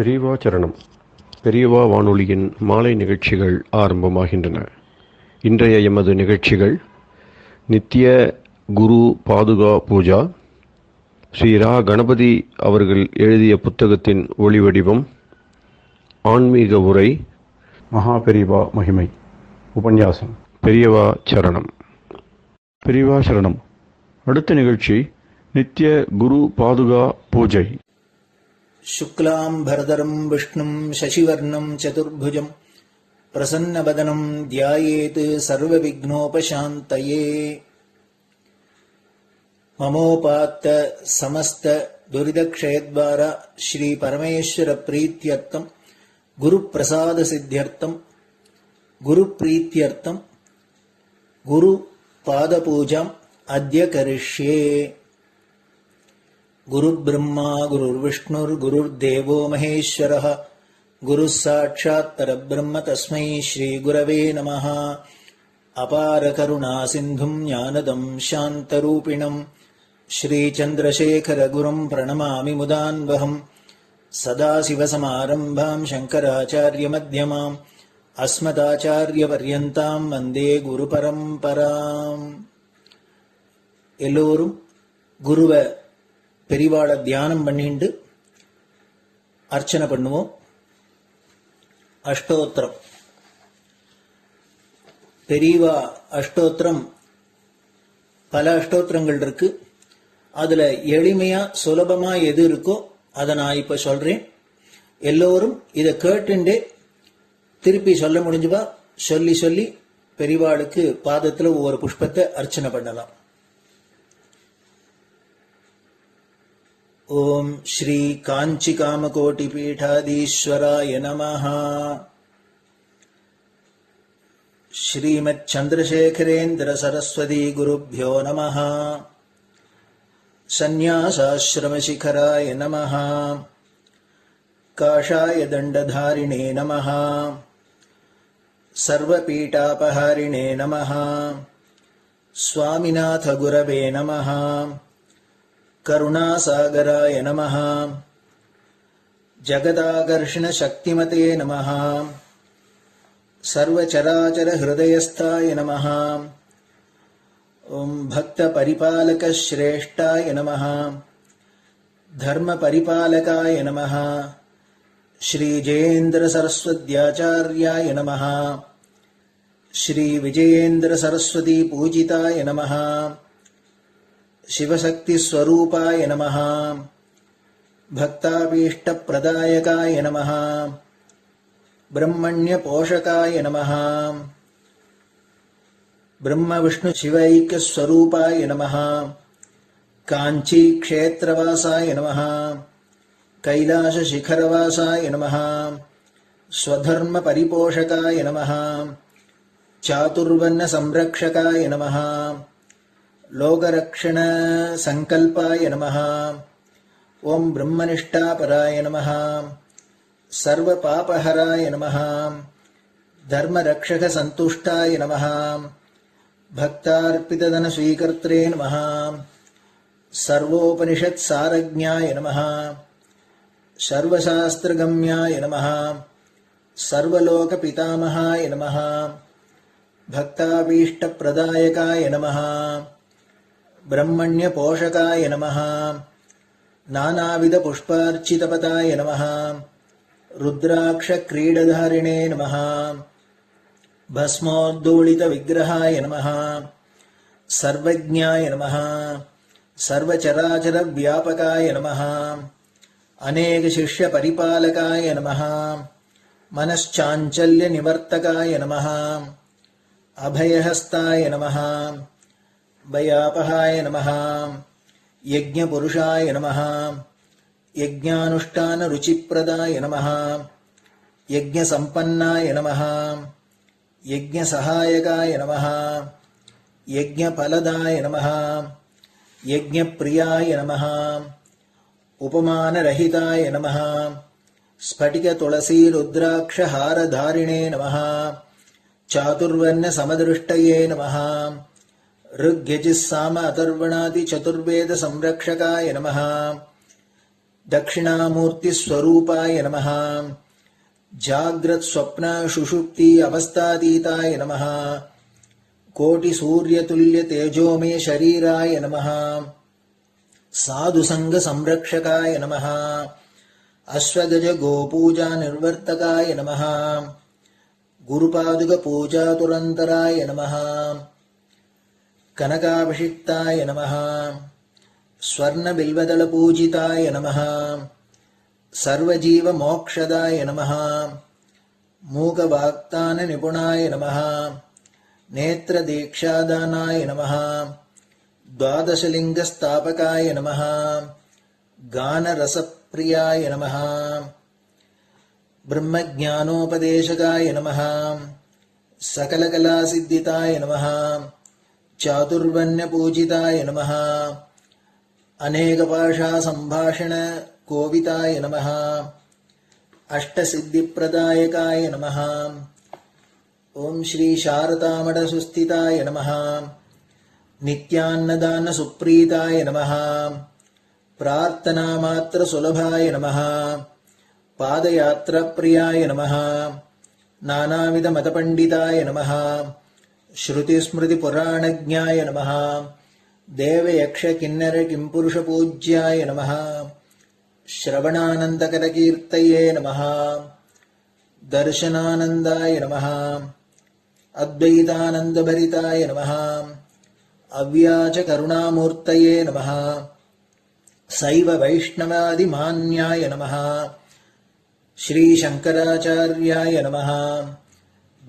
பெரியவா சரணம். பெரியவா வானொலியின் மாலை நிகழ்ச்சிகள் ஆரம்பமாகின்றன. இன்றைய எமது நிகழ்ச்சிகள் நித்திய குரு பாதுகா பூஜா, ஸ்ரீ ரா கணபதி அவர்கள் எழுதிய புத்தகத்தின் ஒளிவடிவம், ஆன்மீக உரை, மகா பெரியவா மகிமை, உபன்யாசம். பெரியவா சரணம். பெரியவா சரணம். அடுத்த நிகழ்ச்சி நித்திய குரு பாதுகா பூஜை. शुक्लां भरदरं विष्णुं शशिवर्णं चतुर्भुजं प्रसन्नवदनं ध्यायेत् सर्वविघ्नोपशान्तये। ममोपात्त समस्त दुरितक्षयद्वारा श्री परमेश्वर प्रीत्यर्थं गुरुप्रसाद सिद्ध्यर्थं गुरुप्रीत्यर्थं गुरुपादपूजाम् अद्य करिष्ये। गुरुर्ब्रह्मा गुरुर्विष्णुर्गुरुर्देवो महेश्वरः गुरुः साक्षात् परब्रह्म तस्मै श्रीगुरवे नमः। अपारकरुणासिन्धुं ज्ञानदं शान्तरूपिणं श्रीचन्द्रशेखरगुरुं प्रणमामि मुदान्वहम्। सदाशिवसमारम्भां शङ्कराचार्यमध्यमाम् अस्मदाचार्यपर्यन्तां वन्दे गुरुपरम्पराम्. எல்லோரும் குருவை பெரிவாளை தியானம் பண்ணிண்டு அர்ச்சனை பண்ணுவோம். அஷ்டோத்திரம். பெரியவா அஷ்டோத்திரம் பல அஷ்டோத்திரங்கள் இருக்கு. அதுல எளிமையா சுலபமா எது இருக்கோ அதை நான் இப்ப சொல்றேன். எல்லோரும் இதை கேட்டுண்டே திருப்பி சொல்ல முடிஞ்சுவா சொல்லி சொல்லி பெரிவாளுக்கு பாதத்துல ஒவ்வொரு புஷ்பத்தை அர்ச்சனை பண்ணலாம். ओम श्री कांची कामकोटि पीठाधीश्वराय नमः. श्रीमत् चंद्रशेखरेन्द्र सरस्वती गुरुभ्यो नमः. संन्यासाश्रम शिखराय नमः. काषाय दंडधारिणे नमः. सर्वपीठापहारिणे नमः. स्वामिनाथ गुरवे नमः. करुणासागराय नमः. जगदाकर्षण शक्तिमते नमः. सर्वचराचर हृदयस्थाय नमः. ओम भक्त परिपालक श्रेष्ठाय नमः. धर्म परिपालकाय नमः. श्री जयेन्द्र सरस्वत्याचार्याय नमः. श्री विजयेन्द्र सरस्वती पूजिताय नमः. शिवशक्ति स्वरूपाय नमः. भक्ताभीष्ट प्रदायकाय नमः. ब्रह्मण्य पोषकाय नमः. ब्रह्म विष्णु शिवैक्य स्वरूपाय नमः. कांची क्षेत्रवासाय नमः. कैलाश शिखरवासाय नमः. स्वधर्म परिपोषकाय नमः. चातुर्वर्ण संरक्षकाय नमः. लोकरक्षण संकल्पाय नमः. ओम ब्रह्मनिष्ठापराय नमः. सर्वपापहराय नमः. धर्मरक्षक संतुष्टाय नमः. भक्तार्पितधन स्वीकर्त्रे नमः. सर्वोपनिषत् सारज्ञाय नमः. सर्वशास्त्रगम्याय नमः. सर्वलोक पितामहाय नमः. भक्ताभीष्ट प्रदायकाय नमः. ब्रह्मण्य पोषकाय नमः. नानाविध पुष्पार्चितपताय नमः. रुद्राक्ष क्रीडधारिणे नमः. भस्मोद्दोलित विग्रहाय नमः. सर्वज्ञाय नमः. सर्वचराचर व्यापकाय नमः. अनेक शिष्य परिपालकाय नमः. मनश्चाञ्चल्य निवर्तकाय नमः. अभयहस्ताय नमः. भयापहाय नमः. यज्ञपुरुषाय नमः. यज्ञानुष्ठान रुचिप्रदाय नमः. यज्ञसम्पन्नाय नमः. यज्ञसहायकाय नमः. यज्ञफलदाय नमः. यज्ञप्रियाय नमः. उपमानरहिताय नमः. स्फटिक तुलसी रुद्राक्ष हारधारिणे नमः. चातुर्वर्ण समदृष्टये नमः. ऋग्यजुस्साम अथर्वणादि चतुर्वेद संरक्षकाय नमः. दक्षिणामूर्तिस्वरूपाय नमः जाग्रत् स्वप्न सुषुप्ति अवस्थातीताय नमः कोटिसूर्यतुल्यतेजोमय शरीराय नमः साधुसङ्गसंरक्षकाय नमः अश्वगज गोपूजा निर्वर्तकाय नमः गुरुपादुकपूजातुरन्तराय नमः कनकाभिषिक्ताय नमः स्वर्णबिल्वदलपूजिताय नमः सर्वजीवमोक्षदाय नमः मूकवाक्ताननिपुणाय नमः नेत्रदीक्षादानाय नमः द्वादशलिङ्गस्थापकाय नमः गानरसप्रियाय नमः ब्रह्मज्ञानोपदेशकाय नमः सकलकलासिद्धिताय नमः चातुर्वर्ण्यपूजिताय नमः अनेकभाषासम्भाषण कोविताय नमः अष्टसिद्धिप्रदायकाय नमः ओम श्री शारदामठसुस्थिताय नमः नित्यान्नदानसुप्रीताय नमः प्रार्थनामात्रसुलभाय नमः पादयात्राप्रियाय नमः नानाविधमतपण्डिताय नमः श्रुतिस्मृतिपुराणज्ञाय नमः देवयक्षकिन्नरकिंपुरुषपूज्याय नमः श्रवणानन्दकरकीर्तये नमः दर्शनानन्दाय नमः अद्वैतानन्दभरिताय नमः अव्याजकरुणामूर्तये नमः शैव वैष्णवादिमान्याय नमः श्रीशङ्कराचार्याय नमः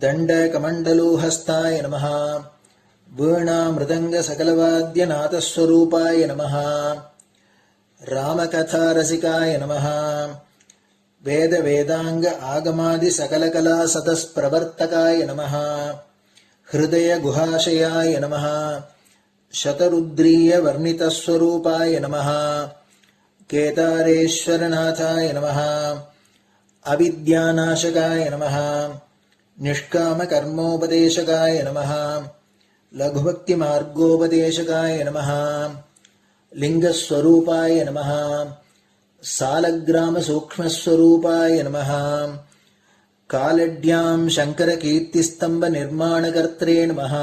दण्डकमण्डलोहस्ताय नमः वीणामृदङ्गसकलवाद्यनाथस्वरूपाय नमः रामकथारसिकाय नमः वेदवेदाङ्ग आगमादिसकलकलासतस्प्रवर्तकाय नमः हृदयगुहाशयाय नमः शतरुद्रीयवर्णितस्वरूपाय नमः केदारेश्वरनाथाय नमः अविद्यानाशकाय नमः निष्कामकर्मोपदेशकाय नमः लघुभक्तिमार्गोपदेशकाय नमः लिङ्गस्वरूपाय नमः सालग्रामसूक्ष्मस्वरूपाय नमः कालड्यां शङ्करकीर्तिस्तम्भनिर्माणकर्त्रे नमः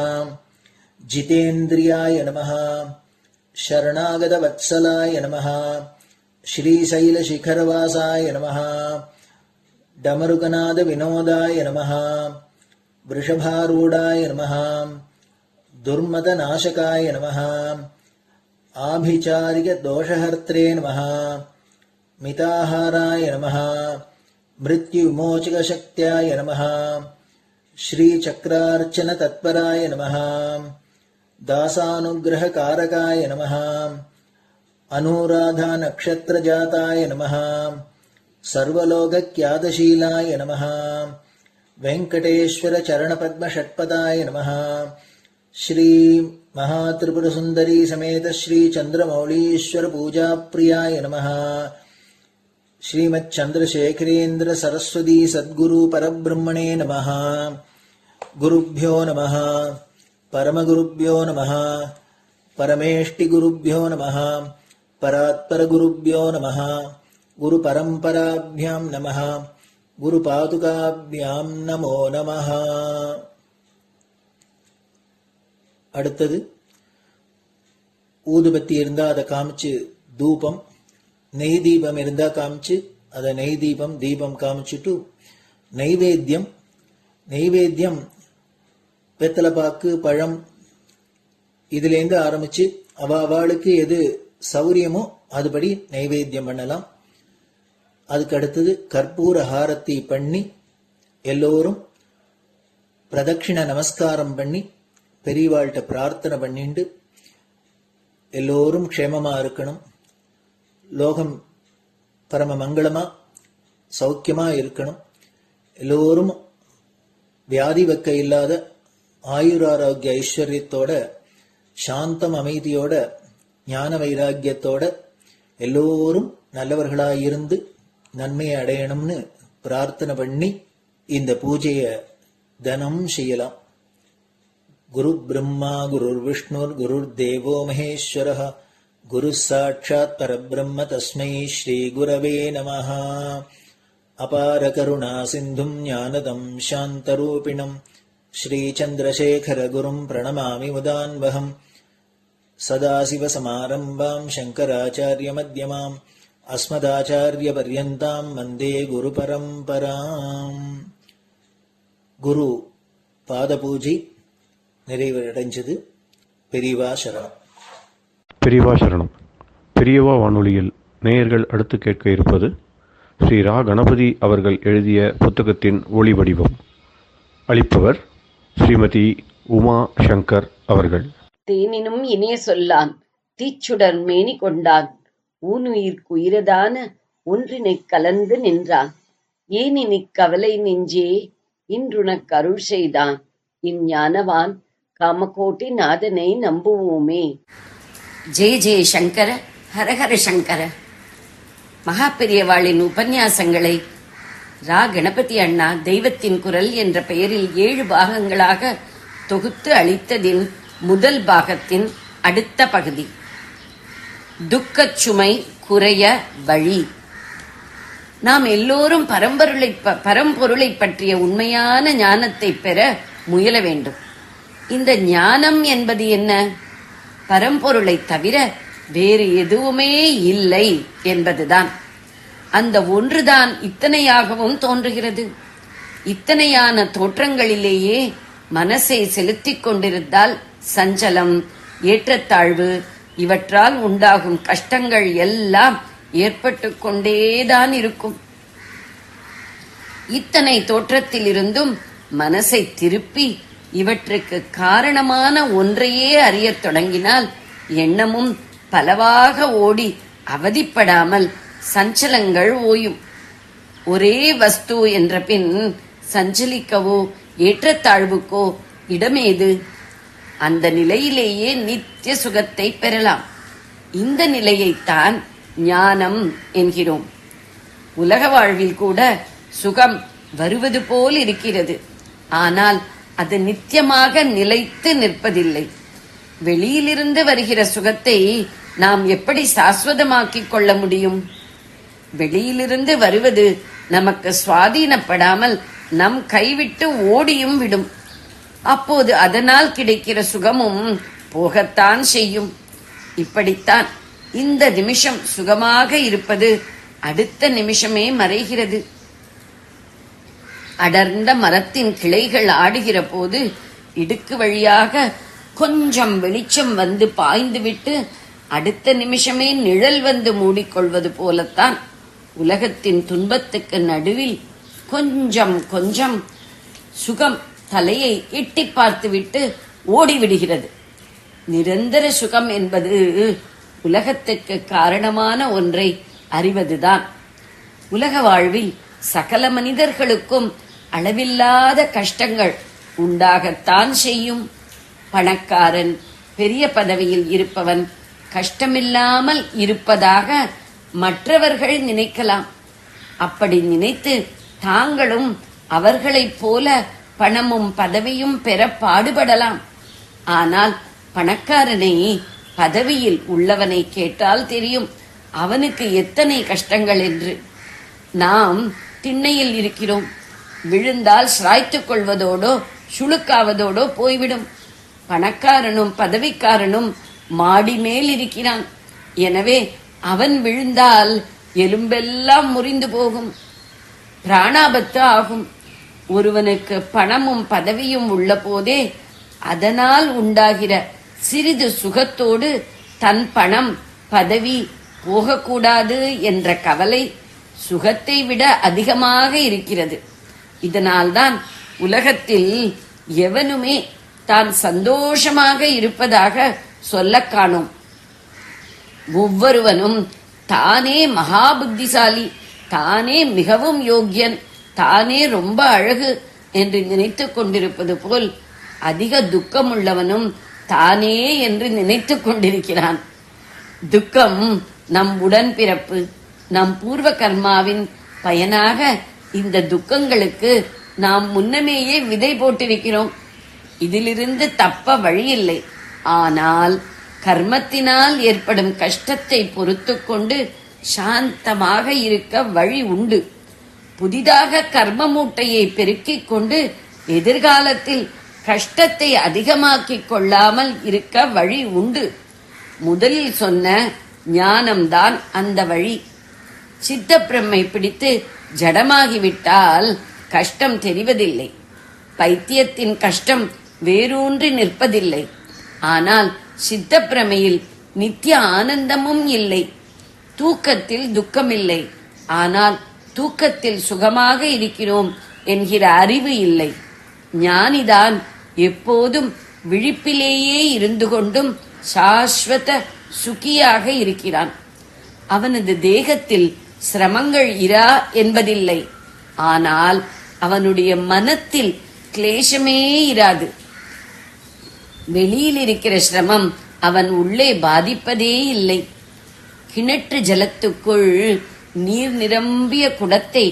जितेन्द्रियाय नमः शरणागतवत्सलाय नमः श्रीशैलशिखरवासाय नमः डमरुकनादविनोदाय नमः वृषभारूढाय नमः दुर्मदनाशकाय नमः आभिचारिकदोषहर्त्रे नमः मिताहाराय नमः मृत्युविमोचकशक्त्याय नमः श्रीचक्रार्चनतत्पराय नमः दासानुग्रहकारकाय नमः अनुराधानक्षत्रजाताय नमः सर्वलोकख्यातशीलाय नमः वेङ्कटेश्वरचरणपद्मषट्पदाय नमः श्री महात्रिपुरसुन्दरी समेत श्री चन्द्रमौलीश्वर पूजाप्रियाय नमः श्रीमच्चन्द्रशेखरेन्द्र सरस्वती सद्गुरु परब्रह्मणे नमः गुरुभ्यो नमः परमगुरुभ्यो नमः परमेष्टिगुरुभ्यो नमः परात्परगुरुभ्यो नमः गुरुपरम्पराभ्यां नमः गुरुपादुकाभ्यां नमो नमः. அடுத்தது ஊதுபத்தி இருந்தா அதை காமிச்சு தூபம், நெய் தீபம் இருந்தா காமிச்சு அதை நெய் தீபம் தீபம் காமிச்சுட்டு நைவேத்தியம் வெத்தலைப்பாக்கு பழம் இதுலேருந்து ஆரம்பிச்சு அவளுக்கு எது சௌரியமோ அதுபடி நைவேத்தியம் பண்ணலாம். அதுக்கு அடுத்தது கற்பூர ஹாரத்தி பண்ணி எல்லோரும் பிரதட்சிண நமஸ்காரம் பண்ணி பெரியவாள்கிட்ட பிரார்த்தனை பண்ணிண்டு எல்லோரும் க்ஷேமமா இருக்கணும், லோகம் பரம மங்களமா சௌக்கியமா இருக்கணும், எல்லோரும் வியாதி வெக்க இல்லாத ஆயுராரோக்கிய ஐஸ்வர்யத்தோட சாந்தம் அமைதியோட ஞான வைராக்கியத்தோட எல்லோரும் நல்லவர்களாயிருந்து நன்மையை அடையணும்னு பிரார்த்தனை பண்ணி இந்த பூஜையை தினம் செய்யலாம். குரு பிரம்மா குருர் விஷ்ணுர் குருர் தேவோ மகேஸ்வரः குரு சாட்சாத் பரபிரம்ம தஸ்மை ஸ்ரீ குரவே நமஹ. அபார கருணா சிந்தும் ஞானதம் சாந்தரூபிணம் ஸ்ரீ சந்திரசேகர குரும் பிரணமாமி முதான்வகம். சதாசிவசமாரம்பாம் சங்கராச்சாரிய மத்யமாம் அஸ்மதாச்சாரிய பர்யந்தாம் வந்தே குரு பரம்பராம். குரு பாத பூஜை நிறைவடைஞ்சது. பெரியவா சரணம். பெரியவா சரணம். பெரியவா வானொலியில் நேயர்கள் அடுத்து கேட்க இருப்பது ஸ்ரீ ரா கணபதி அவர்கள் எழுதிய புத்தகத்தின் ஒளி வடிவம். அளிப்பவர் ஸ்ரீமதி உமா சங்கர் அவர்கள். தேனினும் இனிய சொல்லான் தீச்சுடர் மேனி கொண்டான் ஊனுயிர்க்கு உயிரதான ஒன்றினைக் கலந்து நின்றான் ஏனினிக் கவலை நெஞ்சே இன்றுனக் அருள் செய்தான் இஞ்ஞானவான் காமகோட்டி நாதனை நம்புவோமே. ஜெய ஜெய சங்கர, ஹரஹர சங்கர. மகா பெரியவாளின் உபன்யாசங்களை ரா கணபதி அண்ணா தெய்வத்தின் குரல் என்ற பெயரில் 7 பாகங்களாக தொகுத்து அளித்ததின் முதல் பாகத்தின் அடுத்த பகுதி துக்கச் சுமை குறைய வழி. நாம் எல்லோரும் பரம்பொருளை பற்றிய உண்மையான ஞானத்தை பெற முயல வேண்டும். இந்த ஞானம் என்பது என்ன? பரம்பொருளை தவிர வேறு எதுவுமே இல்லை என்பதுதான். அந்த ஒன்றுதான் இத்தனையாகவும் தோன்றுகிறது. இத்தனையான தோற்றங்களிலேயே மனசை செலுத்திக் கொண்டிருந்தால் சஞ்சலம், ஏற்றத்தாழ்வு, இவற்றால் உண்டாகும் கஷ்டங்கள் எல்லாம் ஏற்பட்டு கொண்டேதான் இருக்கும். இத்தனை தோற்றத்திலிருந்தும் மனசை திருப்பி இவற்றுக்கு காரணமான ஒன்றையே அறியத் தொடங்கினால் எண்ணமும் பலவாக ஓடி அவதிப்படாமல் சஞ்சலங்கள் ஓயும். ஒரே வஸ்து என்ற பின் சஞ்சலிக்கவோ ஏற்றத்தாழ்வுக்கோ இடமேது? அந்த நிலையிலேயே நித்திய சுகத்தை பெறலாம். இந்த நிலையைத்தான் ஞானம் என்கிறோம். உலக வாழ்வில் கூட சுகம் வருவது போல் இருக்கிறது. ஆனால் அது நித்தியமாக நிலைத்து நிற்பதில்லை. வெளியிலிருந்து வருகிற சுகத்தை நாம் எப்படி சாஸ்வதமாக்கிக் கொள்ள முடியும்? வெளியிலிருந்து வருவது நமக்கு சுவாதீனப்படாமல் நம் கைவிட்டு ஓடியும் விடும். அப்போது அதனால் கிடைக்கிற சுகமும் போகத்தான் செய்யும். இப்படித்தான் இந்த நிமிஷம் சுகமாக இருப்பது அடுத்த நிமிஷமே மறைகிறது. அடர்ந்த மரத்தின் கிளைகள் ஆடுகிற போது இடுக்கு வழியாக கொஞ்சம் வெளிச்சம் வந்து பாய்ந்துவிட்டு அடுத்த நிமிஷமே நிழல் வந்து மூடிக்கொள்வது போலத்தான் உலகத்தின் துன்பத்துக்கு நடுவில் கொஞ்சம் கொஞ்சம் சுகம் தலையை எட்டி பார்த்துவிட்டு ஓடிவிடுகிறது. நிரந்தர சுகம் என்பது உலகத்துக்கு காரணமான ஒன்றை அறிவதுதான். உலக வாழ்வில் சகல மனிதர்களுக்கும் அளவில்லாத கஷ்டங்கள் உண்டாகத்தான் செய்யும். பணக்காரன், பெரிய பதவியில் இருப்பவன் கஷ்டமில்லாமல் இருப்பதாக மற்றவர்கள் நினைக்கலாம். அப்படி நினைத்து தாங்களும் அவர்களைப் போல பணமும் பதவியும் பெற பாடுபடலாம். ஆனால் பணக்காரனை, பதவியில் உள்ளவனை கேட்டால் தெரியும் அவனுக்கு எத்தனை கஷ்டங்கள் என்று. நாம் திண்ணையில் இருக்கிறோம். விழுந்தால் சாய்த்துக் கொள்வதோடோ சுளுக்காவதோடோ போய்விடும். பணக்காரனும் பதவிக்காரனும் மாடி மேல் இருக்கிறான். எனவே அவன் விழுந்தால் எலும்பெல்லாம் முறிந்து போகும், பிராணாபத்து ஆகும். ஒருவனுக்கு பணமும் பதவியும் உள்ள போதே அதனால் உண்டாகிற சிறிது சுகத்தோடு தன் பணம் பதவி போகக்கூடாது என்ற கவலை சுகத்தை விட அதிகமாக இருக்கிறது. இதனால்தான் உலகத்தில் எவனுமே தான் சந்தோஷமாக இருப்பதாக சொல்ல காணோம். ஒவ்வொருவனும் தானே மகா புத்திசாலி, தானே மிகவும் யோக்கியன், தானே ரொம்ப அழகு என்று நினைத்துக் கொண்டிருப்பது போல் அதிக துக்கமுள்ளவனும் தானே என்று நினைத்துக் கொண்டிருக்கிறான். துக்கம் நம் உடன்பிறப்பு, நம் பூர்வ கர்மாவின் பயனாக இந்த துக்கங்களுக்கு நாம் முன்னமேயே விதை போட்டிருக்கிறோம். இதிலிருந்து தப்ப வழியில்லை. ஆனால் கர்மத்தினால் ஏற்படும் கஷ்டத்தை பொறுத்துக் கொண்டு சாந்தமாக இருக்க வழி உண்டு. புதிதாக கர்ம மூட்டையை பெருக்கிக் கொண்டு எதிர்காலத்தில் கஷ்டத்தை அதிகமாக்கிக் கொள்ளாமல் இருக்க வழி உண்டு. முதலில் சொன்ன ஞானம்தான் அந்த வழி. சித்த பிரம்மை பிடித்து ஜடமாகிவிட்டால் கஷ்டம் தெரிவதில்லை. பைத்தியத்தின் கஷ்டம் வேரூன்றி நிற்பதில்லை. ஆனால் சித்த பிரமையில் நித்திய ஆனந்தமும் இல்லை. தூக்கத்தில் துக்கமில்லை. ஆனால் தூக்கத்தில் சுகமாக இருக்கிறோம் என்கிற அறிவு இல்லை. ஞானிதான் எப்போதும் விழிப்பிலேயே இருந்து கொண்டும் சாஸ்வத சுகியாக இருக்கிறான். அவனது தேகத்தில் சிரமங்கள் இரா என்பதில்லை. ஆனால் அவனுடைய மனத்தில் கிளேசமே இராது. வெளியில் இருக்கிற சிரமம் அவன் உள்ளே பாதிப்பதே இல்லை. கிணற்று ஜலத்துக்குள் நீர் நிரம்பிய குடத்தை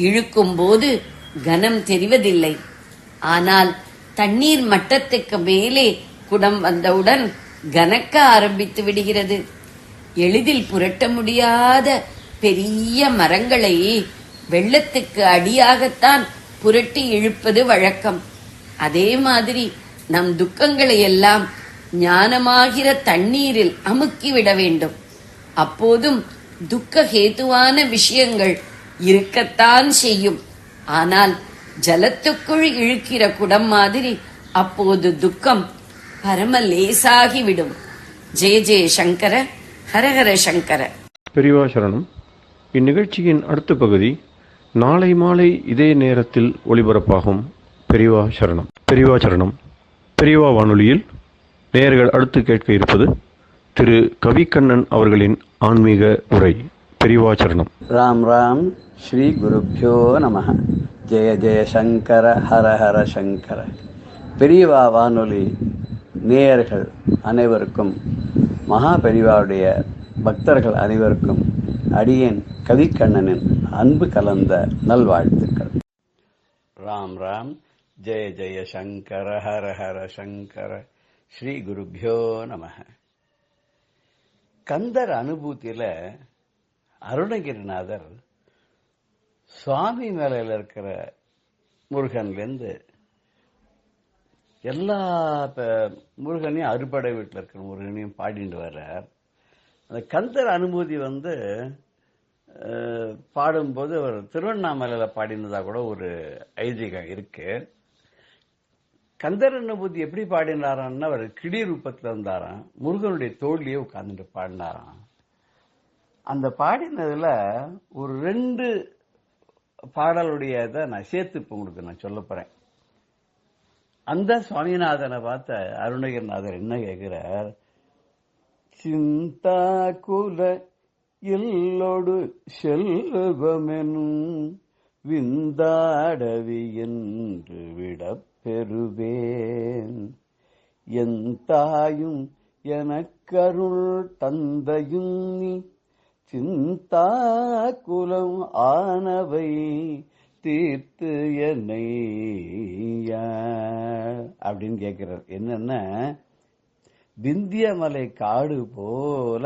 இழுக்கும் போது கனம் தெரிவதில்லை. ஆனால் தண்ணீர் மட்டத்துக்கு மேலே குடம் வந்தவுடன் கனக்க ஆரம்பித்து விடுகிறது. எளிதில் புரட்ட முடியாத பெரிய மரங்களை வெள்ளத்துக்கு அடியாகத்தான் புரட்டி இழுப்பது வழக்கம். அதே மாதிரி நம் துக்கங்களை எல்லாம் ஞானமாகிற தண்ணீரில் அமுக்கிவிட வேண்டும். அப்போதும் துக்க ஹேதுவான விஷயங்கள் இருக்கத்தான் செய்யும். ஆனால் ஜலத்துக்குள் இழுக்கிற குடம் மாதிரி அப்போது துக்கம் பரம லேசாகிவிடும். ஜெய ஜெய சங்கர, ஹரஹர சங்கர. பெரியவா சரணம். இந்நிகழ்ச்சியின் அடுத்த பகுதி நாளை மாலை இதே நேரத்தில் ஒளிபரப்பாகும். பெரியவா சரணம். பெரியவா சரணம். பெரியவா வானொலியில் நேயர்கள் அடுத்து கேட்க இருப்பது திரு கவிக்கண்ணன் அவர்களின் ஆன்மீக உரை. பெரியவா சரணம். ராம் ராம். ஸ்ரீ குருப்யோ நமஹ. ஜெய ஜெய சங்கர, ஹர ஹர சங்கர. பெரியவா வானொலி நேயர்கள் அனைவருக்கும், மகா பெரியவாவுடைய பக்தர்கள் அனைவருக்கும் அடியேன் கவிக்கண்ணனின் அன்பு கலந்த நல்வாழ்த்துக்கள். ராம் ராம். ஜெய ஜெய சங்கர, ஹர ஹர சங்கர. ஸ்ரீ குருப்யோ நமஹ. கந்தர் அனுபூதியில அருணகிரிநாதர் சுவாமி மேலையில் இருக்கிற முருகன்லேருந்து எல்லா முருகனையும் அறுபடை வீட்டில் இருக்கிற முருகனையும் பாடிட்டு வர்றார். அந்த கந்தர் அனுபூதி பாடும்போது அவர் திருவண்ணாமலையில் பாடினதா கூட ஒரு ஐதீகம் இருக்கு. கந்தர் அனுபூதி எப்படி பாடினாரான்னா, அவர் கிடி ரூபத்தில் இருந்தாராம், முருகனுடைய தோல்லையே உட்கார்ந்துட்டு பாடினாராம். அந்த பாடினதுல ஒரு 2 பாடலுடைய இதை நான் சேர்த்து இப்போ உங்களுக்கு நான் சொல்ல போறேன். அந்த சுவாமிநாதனை பார்த்த அருணகிரிநாதர் என்ன கேட்கிறார்? சிந்தா குல எல்லோடு செல்வமெனும் விந்தாடவி என்று விடப் பெறுவேன். என் தாயும் எனக்கருள் தந்தையும் நீ சிந்தா குலம் ஆனவை தீர்த்து என்னை அப்படின்னு கேட்கிறார். என்னன்னா, விந்தியமலை காடு போல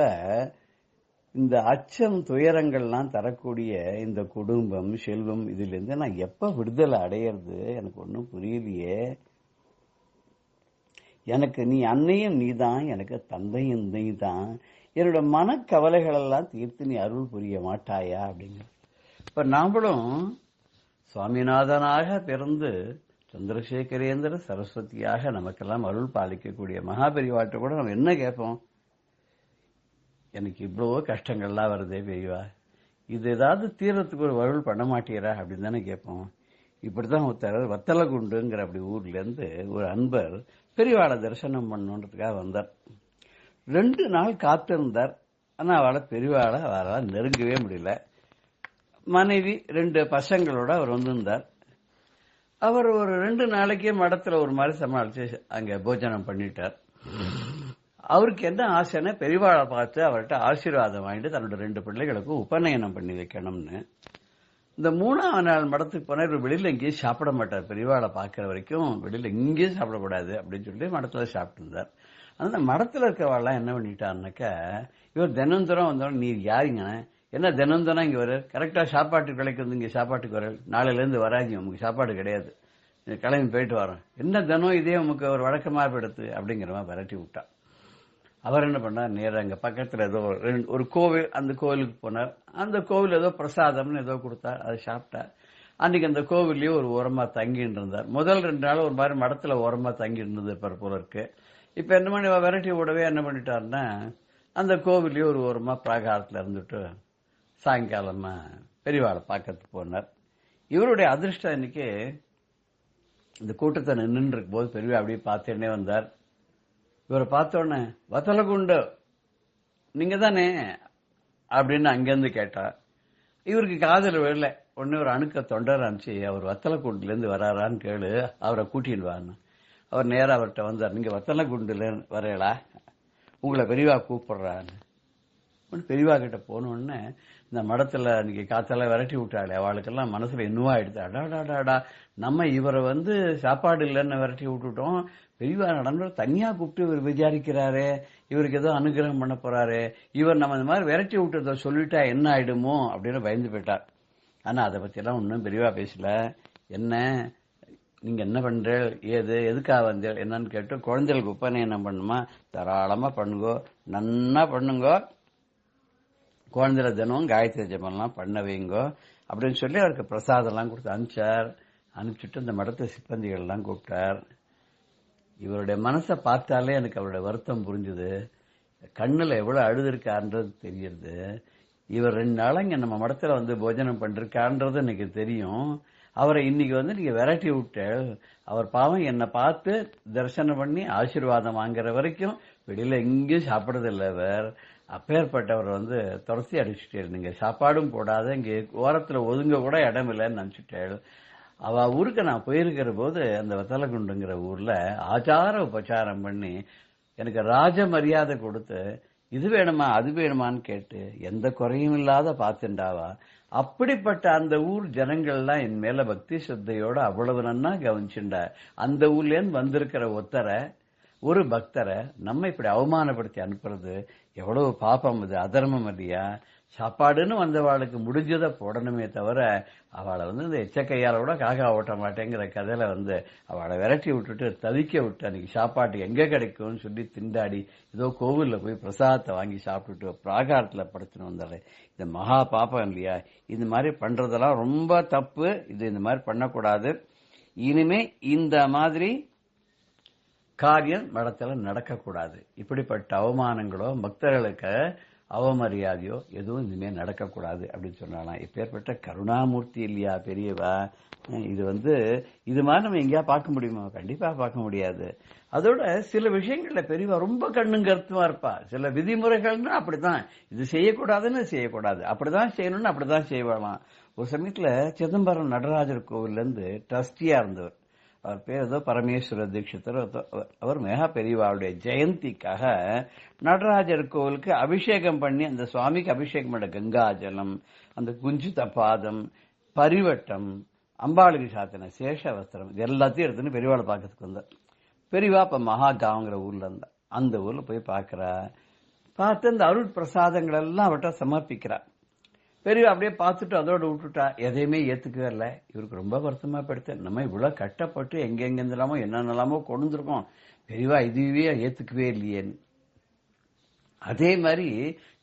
இந்த அச்சம் துயரங்கள்லாம் தரக்கூடிய இந்த குடும்பம் செல்வம் இதிலிருந்து நான் எப்ப விடுதலை அடையிறது எனக்கு ஒன்றும் புரியலையே. எனக்கு நீ அன்னையும் நீதான், எனக்கு தந்தையும் நீதான், என்னோட மனக்கவலைகள் எல்லாம் தீர்த்து நீ அருள் புரிய மாட்டாயா அப்படிங்கிற. இப்ப நாமளும் சுவாமிநாதனாக பிறந்து சந்திரசேகரேந்திர சரஸ்வதியாக நமக்கெல்லாம் அருள் பாலிக்கக்கூடிய மகாபெரிவாட்ட கூட நம்ம என்ன கேட்போம்? எனக்கு இவ்வளவோ கஷ்டங்கள்லாம் வருதே பெரியவா, இது ஏதாவது தீரத்துக்கு ஒரு அருள் பண்ண மாட்டீரா அப்படின்னு தானே கேட்போம். இப்படிதான் ஒருத்தர் வத்தலகுண்டுங்கிற அப்படி ஊர்ல இருந்து ஒரு அன்பர் பெரியவாளை தரிசனம் பண்ணணுன்றதுக்காக வந்தார். 2 நாள் காத்திருந்தார். ஆனா அவளால் நெருங்கவே முடியல. மனைவி 2 பசங்களோட அவர் வந்திருந்தார். அவர் ஒரு 2 நாளைக்கே மடத்துல ஒரு மாதிரி சமாளிச்சு அங்க போஜனம் பண்ணிட்டார். அவருக்கு என்ன ஆசைன்னா, பெரியவாளை பார்த்து அவர்கிட்ட ஆசீர்வாதம் வாங்கிட்டு தன்னோட 2 பிள்ளைகளுக்கும் உபநயனம் பண்ணி வைக்கணும்னு. இந்த 3ஆவது நாள் மடத்துக்கு போனா இவர் வெளியில எங்கேயும் சாப்பிட மாட்டார். பெரியவாளை பார்க்கிற வரைக்கும் வெளியில எங்கேயும் சாப்பிடக்கூடாது அப்படின்னு சொல்லி மடத்துல சாப்பிட்டு இருந்தார். அந்த மடத்துல இருக்கிறவாள்லாம் என்ன பண்ணிட்டாருனாக்கா, இவர் தினந்தரம் வந்தோம், நீர் யாருங்க, என்ன தினந்தரம் இங்க வர, கரெக்டா சாப்பாட்டு கலைக்கு வந்து இங்க சாப்பாட்டுக்கு வர, நாளையில இருந்து வராதிங்க, உங்களுக்கு சாப்பாடு கிடையாது, கிளம்பி போயிட்டு வரோம், என்ன தினம் இதே உங்களுக்கு ஒரு வழக்கமா எடுத்து அப்படிங்கிற மாதிரி விரட்டி விட்டா. அவர் என்ன பண்ணார், நேரம் அங்க பக்கத்துல ஏதோ ஒரு கோவில், அந்த கோவிலுக்கு போனார். அந்த கோவில் ஏதோ பிரசாதம்னு ஏதோ கொடுத்தார், அதை சாப்பிட்டார். அன்னைக்கு அந்த கோவில்லயே ஒரு ஓரமா தங்கிட்டு இருந்தார். முதல் 2 நாள் ஒரு மாதிரி மடத்துல ஓரமா தங்கி இருந்தது போல இருக்கு. இப்ப என்ன பண்ணி விரட்டி விடவே என்ன பண்ணிட்டாருன்னா, அந்த கோவில்லயே ஒரு ஓரமா பிராகாரத்துல இருந்துட்டு சாயங்காலமா பெரியவாளை பார்க்கறதுக்கு போனார். இவருடைய அதிர்ஷ்டம் இன்னைக்கு இந்த கூட்டத்தை நின்று இருக்கும் போது பெரியவா அப்படியே பார்த்துட்டே வந்தார். இவரை பார்த்தோன்னே, வத்தலகுண்டு நீங்க தானே அப்படின்னு அங்கிருந்து கேட்டார். இவருக்கு காதல் விழல. உடனே ஒரு அணுக்க தொண்டர் அனுப்பிச்சு, அவர் வத்தலகுண்டுல இருந்து வராரான்னு கேளு, அவரை கூட்டிட்டு வான்னு. அவர் நேரா அவர்கிட்ட வந்தார். நீங்க வத்தலகுண்டுல வரையலா, உங்களை பெரியவா கூப்பிடுறான்னு. பெரியவா கிட்ட போனோடனே இந்த மடத்துல இன்னைக்கு காத்தால விரட்டி விட்டாளே, அவளுக்கெல்லாம் மனசுல என்னவா ஆயிடுது, அடாடாடாடா நம்ம இவரை வந்து சாப்பாடு இல்லைன்னு விரட்டி விட்டுட்டோம், பெரியவா நடந்து தனியா கூப்பிட்டு இவர் விசாரிக்கிறாரு, இவருக்கு ஏதோ அனுகிரகம் பண்ண போறாரு, இவர் நம்ம இந்த மாதிரி விரட்டி விட்டதை சொல்லிட்டா என்ன ஆயிடுமோ அப்படின்னு பயந்து போயிட்டார். ஆனா அதை பத்தி எல்லாம் ஒன்னும் பெரியவா பேசல. என்ன நீங்க என்ன பண்ற, ஏது எதுக்காக வந்து என்னன்னு கேட்டு, குழந்தைகளுக்கு ஒப்பனை என்ன பண்ணுமா, தாராளமா பண்ணுங்கோ, நன்னா பண்ணுங்கோ, குழந்தைல தினம் காயத்ரி ஜபம்லாம் பண்ண வைங்கோ அப்படின்னு சொல்லி அவருக்கு பிரசாதம் எல்லாம் கொடுத்து அனுப்பிச்சார். அனுப்பிச்சுட்டு இந்த மடத்து சிப்பந்திகள் எல்லாம் கூப்பிட்டார். இவருடைய மனசை பார்த்தாலே எனக்கு அவருடைய வருத்தம் புரிஞ்சுது. கண்ணுல எவ்வளவு அழுதுருக்கான்றது தெரியுது. இவர் 2 நாளா இங்க நம்ம மடத்துல வந்து போஜனம் பண்ணிருக்கான்றது எனக்கு தெரியும். அவரை இன்னைக்கு வந்து நீங்க விரட்டி விட்டு, அவர் பாவம் என்னை பார்த்து தரிசனம் பண்ணி ஆசீர்வாதம் வாங்குற வரைக்கும் வெளியில எங்கேயும் சாப்பிடுறதில்லை. அவர் அப்பேற்பட்டவர் வந்து துரத்தி அடிச்சுட்டே, நீங்க சாப்பாடும் போடாத இங்க ஓரத்துல ஒதுங்க கூட இடம் இல்லைன்னு நினைச்சுட்டேன். அவ ஊருக்கு நான் போயிருக்கிற போது அந்த வத்தலகுண்டுங்கிற ஊர்ல ஆச்சார உபச்சாரம் பண்ணி எனக்கு ராஜ மரியாதை கொடுத்து, இது வேணுமா அது வேணுமான்னு கேட்டு எந்த குறையும் இல்லாத பார்த்துண்டாவா. அப்படிப்பட்ட அந்த ஊர் ஜனங்கள்லாம் என் மேல பக்தி ஸ்ரத்தையோட அவ்வளவு நன்னா கவனிச்சுண்டா. அந்த ஊர்ல இருந்து வந்திருக்கிற ஒரு பக்தரை நம்ம இப்படி அவமானப்படுத்தி அனுப்புறது எவ்வளவு பாப்பம், அது அதர்மம் இல்லையா? சாப்பாடுன்னு வந்தவாளுக்கு முடிஞ்சதை போடணுமே தவிர அவளை வந்து இந்த எச்சக்கையால கூட காக்கா ஓட்ட மாட்டேங்கிற கதையில வந்து அவளை விரட்டி விட்டுட்டு தவிக்க விட்டு அன்னைக்கு சாப்பாட்டு எங்க கிடைக்கும்னு சொல்லி திண்டாடி ஏதோ கோவில்ல போய் பிரசாதத்தை வாங்கி சாப்பிட்டுட்டு பிராகாரத்துல படுத்துன்னு வந்தாலே இந்த மகா பாப்பம் இல்லையா? இந்த மாதிரி பண்றதெல்லாம் ரொம்ப தப்பு. இது இந்த மாதிரி பண்ணக்கூடாது. இனிமே இந்த மாதிரி காரியம் மடத்துல நடக்கக்கூடாது. இப்படிப்பட்ட அவமானங்களோ பக்தர்களுக்கு அவமரியாதையோ எதுவும் இனிமே நடக்கக்கூடாது அப்படின்னு சொன்னாலாம். இப்பேற்பட்ட கருணாமூர்த்தி இல்லையா பெரியவா? இது வந்து இது மாதிரி நம்ம எங்கேயா பார்க்க முடியுமா? கண்டிப்பா பார்க்க முடியாது. அதோட சில விஷயங்கள்ல பெரியவா ரொம்ப கண்ணும் கருத்துமா இருப்பா. சில விதிமுறைகள்னா அப்படித்தான், இது செய்யக்கூடாதுன்னு செய்யக்கூடாது, அப்படிதான் செய்யணும்னு அப்படிதான் செய்வாளாம். ஒரு சமயத்துல சிதம்பரம் நடராஜர் கோவில்ல இருந்து ட்ரஸ்டியா இருந்தவர், அவர் பேர் ஏதோ பரமேஸ்வர தீட்சிதர். அவர் மெகா பெரியவாளுடைய ஜெயந்திக்காக நடராஜர் கோவிலுக்கு அபிஷேகம் பண்ணி, அந்த சுவாமிக்கு அபிஷேகம் பண்ண கங்காஜலம், அந்த குஞ்சித பாதம், பரிவட்டம், அம்பாளுக்கு சாத்தின சேஷ வஸ்திரம், இது எல்லாத்தையும் எடுத்துன்னு பெரியவாளை பார்க்கறதுக்கு வந்தார். பெரியவா இப்ப மகாகாங்கிற ஊர்ல இருந்தா. அந்த ஊர்ல போய் பார்க்கிறா. பார்த்து அந்த அருள் பிரசாதங்கள் எல்லாம் அவர்கிட்ட சமர்ப்பிக்கிறா. பெரியவா அப்படியே பார்த்துட்டு அதோட விட்டுட்டா. எதையுமே ஏத்துக்கவே இல்லை. இவருக்கு ரொம்ப வருத்தமா படுத்த, நம்ம இவ்வளவு கட்டப்பட்டு எங்கெங்கெல்லாமோ என்னென்னலாமோ கொண்டு வந்திருக்கோம், பெரியவா இதுவே ஏத்துக்கவே இல்லையேன்னு. அதே மாதிரி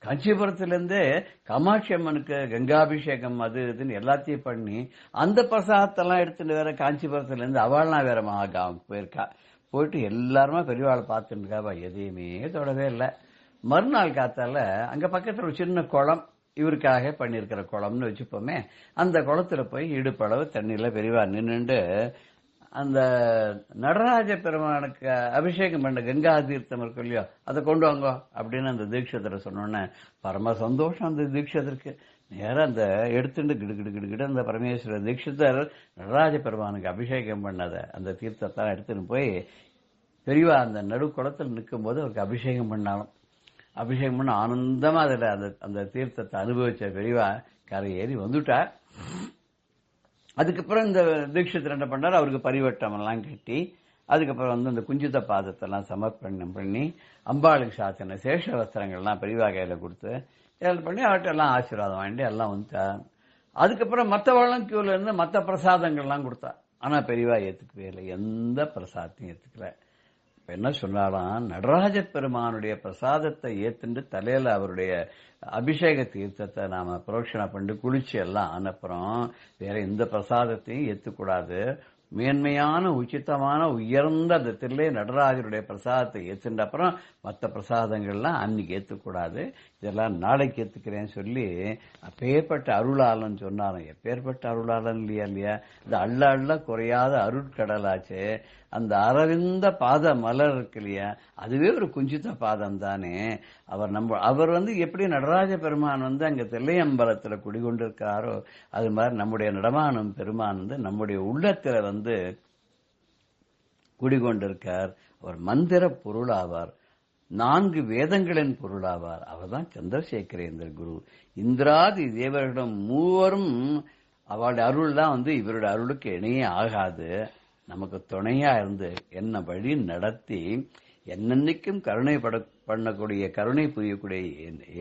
காஞ்சிபுரத்துல இருந்து காமாட்சி அம்மனுக்கு கங்காபிஷேகம் அது இதுன்னு எல்லாத்தையும் பண்ணி அந்த பிரசாதத்தெல்லாம் எடுத்துட்டு வேற காஞ்சிபுரத்துல இருந்து அவள்லாம் வேற மகாகாவுக்கு போயிருக்கா. போயிட்டு எல்லாருமே பெரியவாளை பார்த்துட்டு இருக்கா. எதையுமே தொடவே இல்லை. மறுநாள் காத்தால அங்க பக்கத்துல ஒரு சின்ன குளம், இவருக்காக பண்ணிருக்கிற குளம்னு வச்சுப்போமே, அந்த குளத்துல போய் இடுப்பளவு தண்ணியில பெரியவா நின்னுண்டு அந்த நடராஜ பெருமானுக்கு அபிஷேகம் பண்ண கங்கா தீர்த்தம் இருக்கு இல்லையோ, அதை கொண்டு வாங்க அப்படின்னு அந்த தீட்சதரை சொன்னோன்னே பரம சந்தோஷம் அந்த தீட்சதருக்கு. நேரம் அந்த எடுத்துட்டு கிடு அந்த பரமேஸ்வர தீட்சிதர் நடராஜ பெருமானுக்கு அபிஷேகம் பண்ணத அந்த தீர்த்தத்தான் எடுத்துன்னு போய் பெரியவா அந்த நடு குளத்தில் நிற்கும் போது அவருக்கு அபிஷேகம் பண்ணாலும். அபிஷேகம் பண்ண ஆனந்தமா அதுல அந்த தீர்த்தத்தை அனுபவிச்ச பெரியவா கரை ஏறி வந்துட்டார். அதுக்கப்புறம் இந்த தீட்சிதர் என்ன பண்ணார், அவருக்கு பரிவட்டம் எல்லாம் கட்டி அதுக்கப்புறம் வந்து இந்த குஞ்சித பாதத்தெல்லாம் சமர்ப்பணம் பண்ணி அம்பாளுக்கு சாத்தின சேஷ வஸ்திரங்கள்லாம் பெரியவா கையில் கொடுத்து எல்லாம் பண்ணி அவர்கிட்டெல்லாம் ஆசீர்வாதம் வாங்கிட்டு எல்லாம் வந்துட்டா. அதுக்கப்புறம் மற்றவர்களும் கியூல இருந்து மற்ற பிரசாதங்கள்லாம் கொடுத்தா. ஆனா பெரியவா ஏத்துக்கவே இல்லை, எந்த பிரசாதத்தையும் ஏத்துக்கல. இப்ப என்ன சொன்னாலாம், நடராஜ பெருமானுடைய பிரசாதத்தை ஏத்துண்டு தலையில அவருடைய அபிஷேக தீர்த்தத்தை நாம புரோக்ஷணை பண்ணி குளிச்சு எல்லாம் ஆனப்புறம் வேற எந்த பிரசாதத்தையும் ஏத்துக்கூடாது. மேன்மையான உச்சிதமான உயர்ந்த அந்த தில்லை நடராஜருடைய பிரசாதத்தை ஏத்துண்ட அப்புறம் மற்ற பிரசாதங்கள்லாம் அன்னைக்கு ஏத்துக்கூடாது, இதெல்லாம் நாளைக்கு ஏத்துக்கிறேன்னு சொல்லி அப்பேற்பட்ட அருளாளன் சொன்னாலும். எப்பேற்பட்ட அருளாளன் இல்லையா, இந்த அள்ள அள்ள குறையாத அருட்கடலாச்சு. அந்த அரவிந்த பாத மலர் இருக்கு இல்லையா, அதுவே ஒரு குஞ்சித பாதம் தானே. அவர் வந்து எப்படி நடராஜ பெருமான் வந்து அங்க தில்லையம்பலத்துல குடிகொண்டிருக்காரோ அது மாதிரி நம்முடைய நடமானும் பெருமான் வந்து நம்முடைய உள்ளத்துல வந்து குடிகொண்டிருக்கார். அவர் மந்திர பொருளாவார், 4 வேதங்களின் பொருளாவார். அவர் தான் சந்திரசேகரேந்திர குரு. இந்திராதி தேவர்களிடம் மூவரும் அவளுடைய அருள் தான் வந்து இவருடைய அருளுக்கு இணையே ஆகாது. நமக்கு துணையா இருந்து என்ன வழி நடத்தி என்னென்னைக்கும் கருணை பண்ணக்கூடிய கருணை புரியக்கூடிய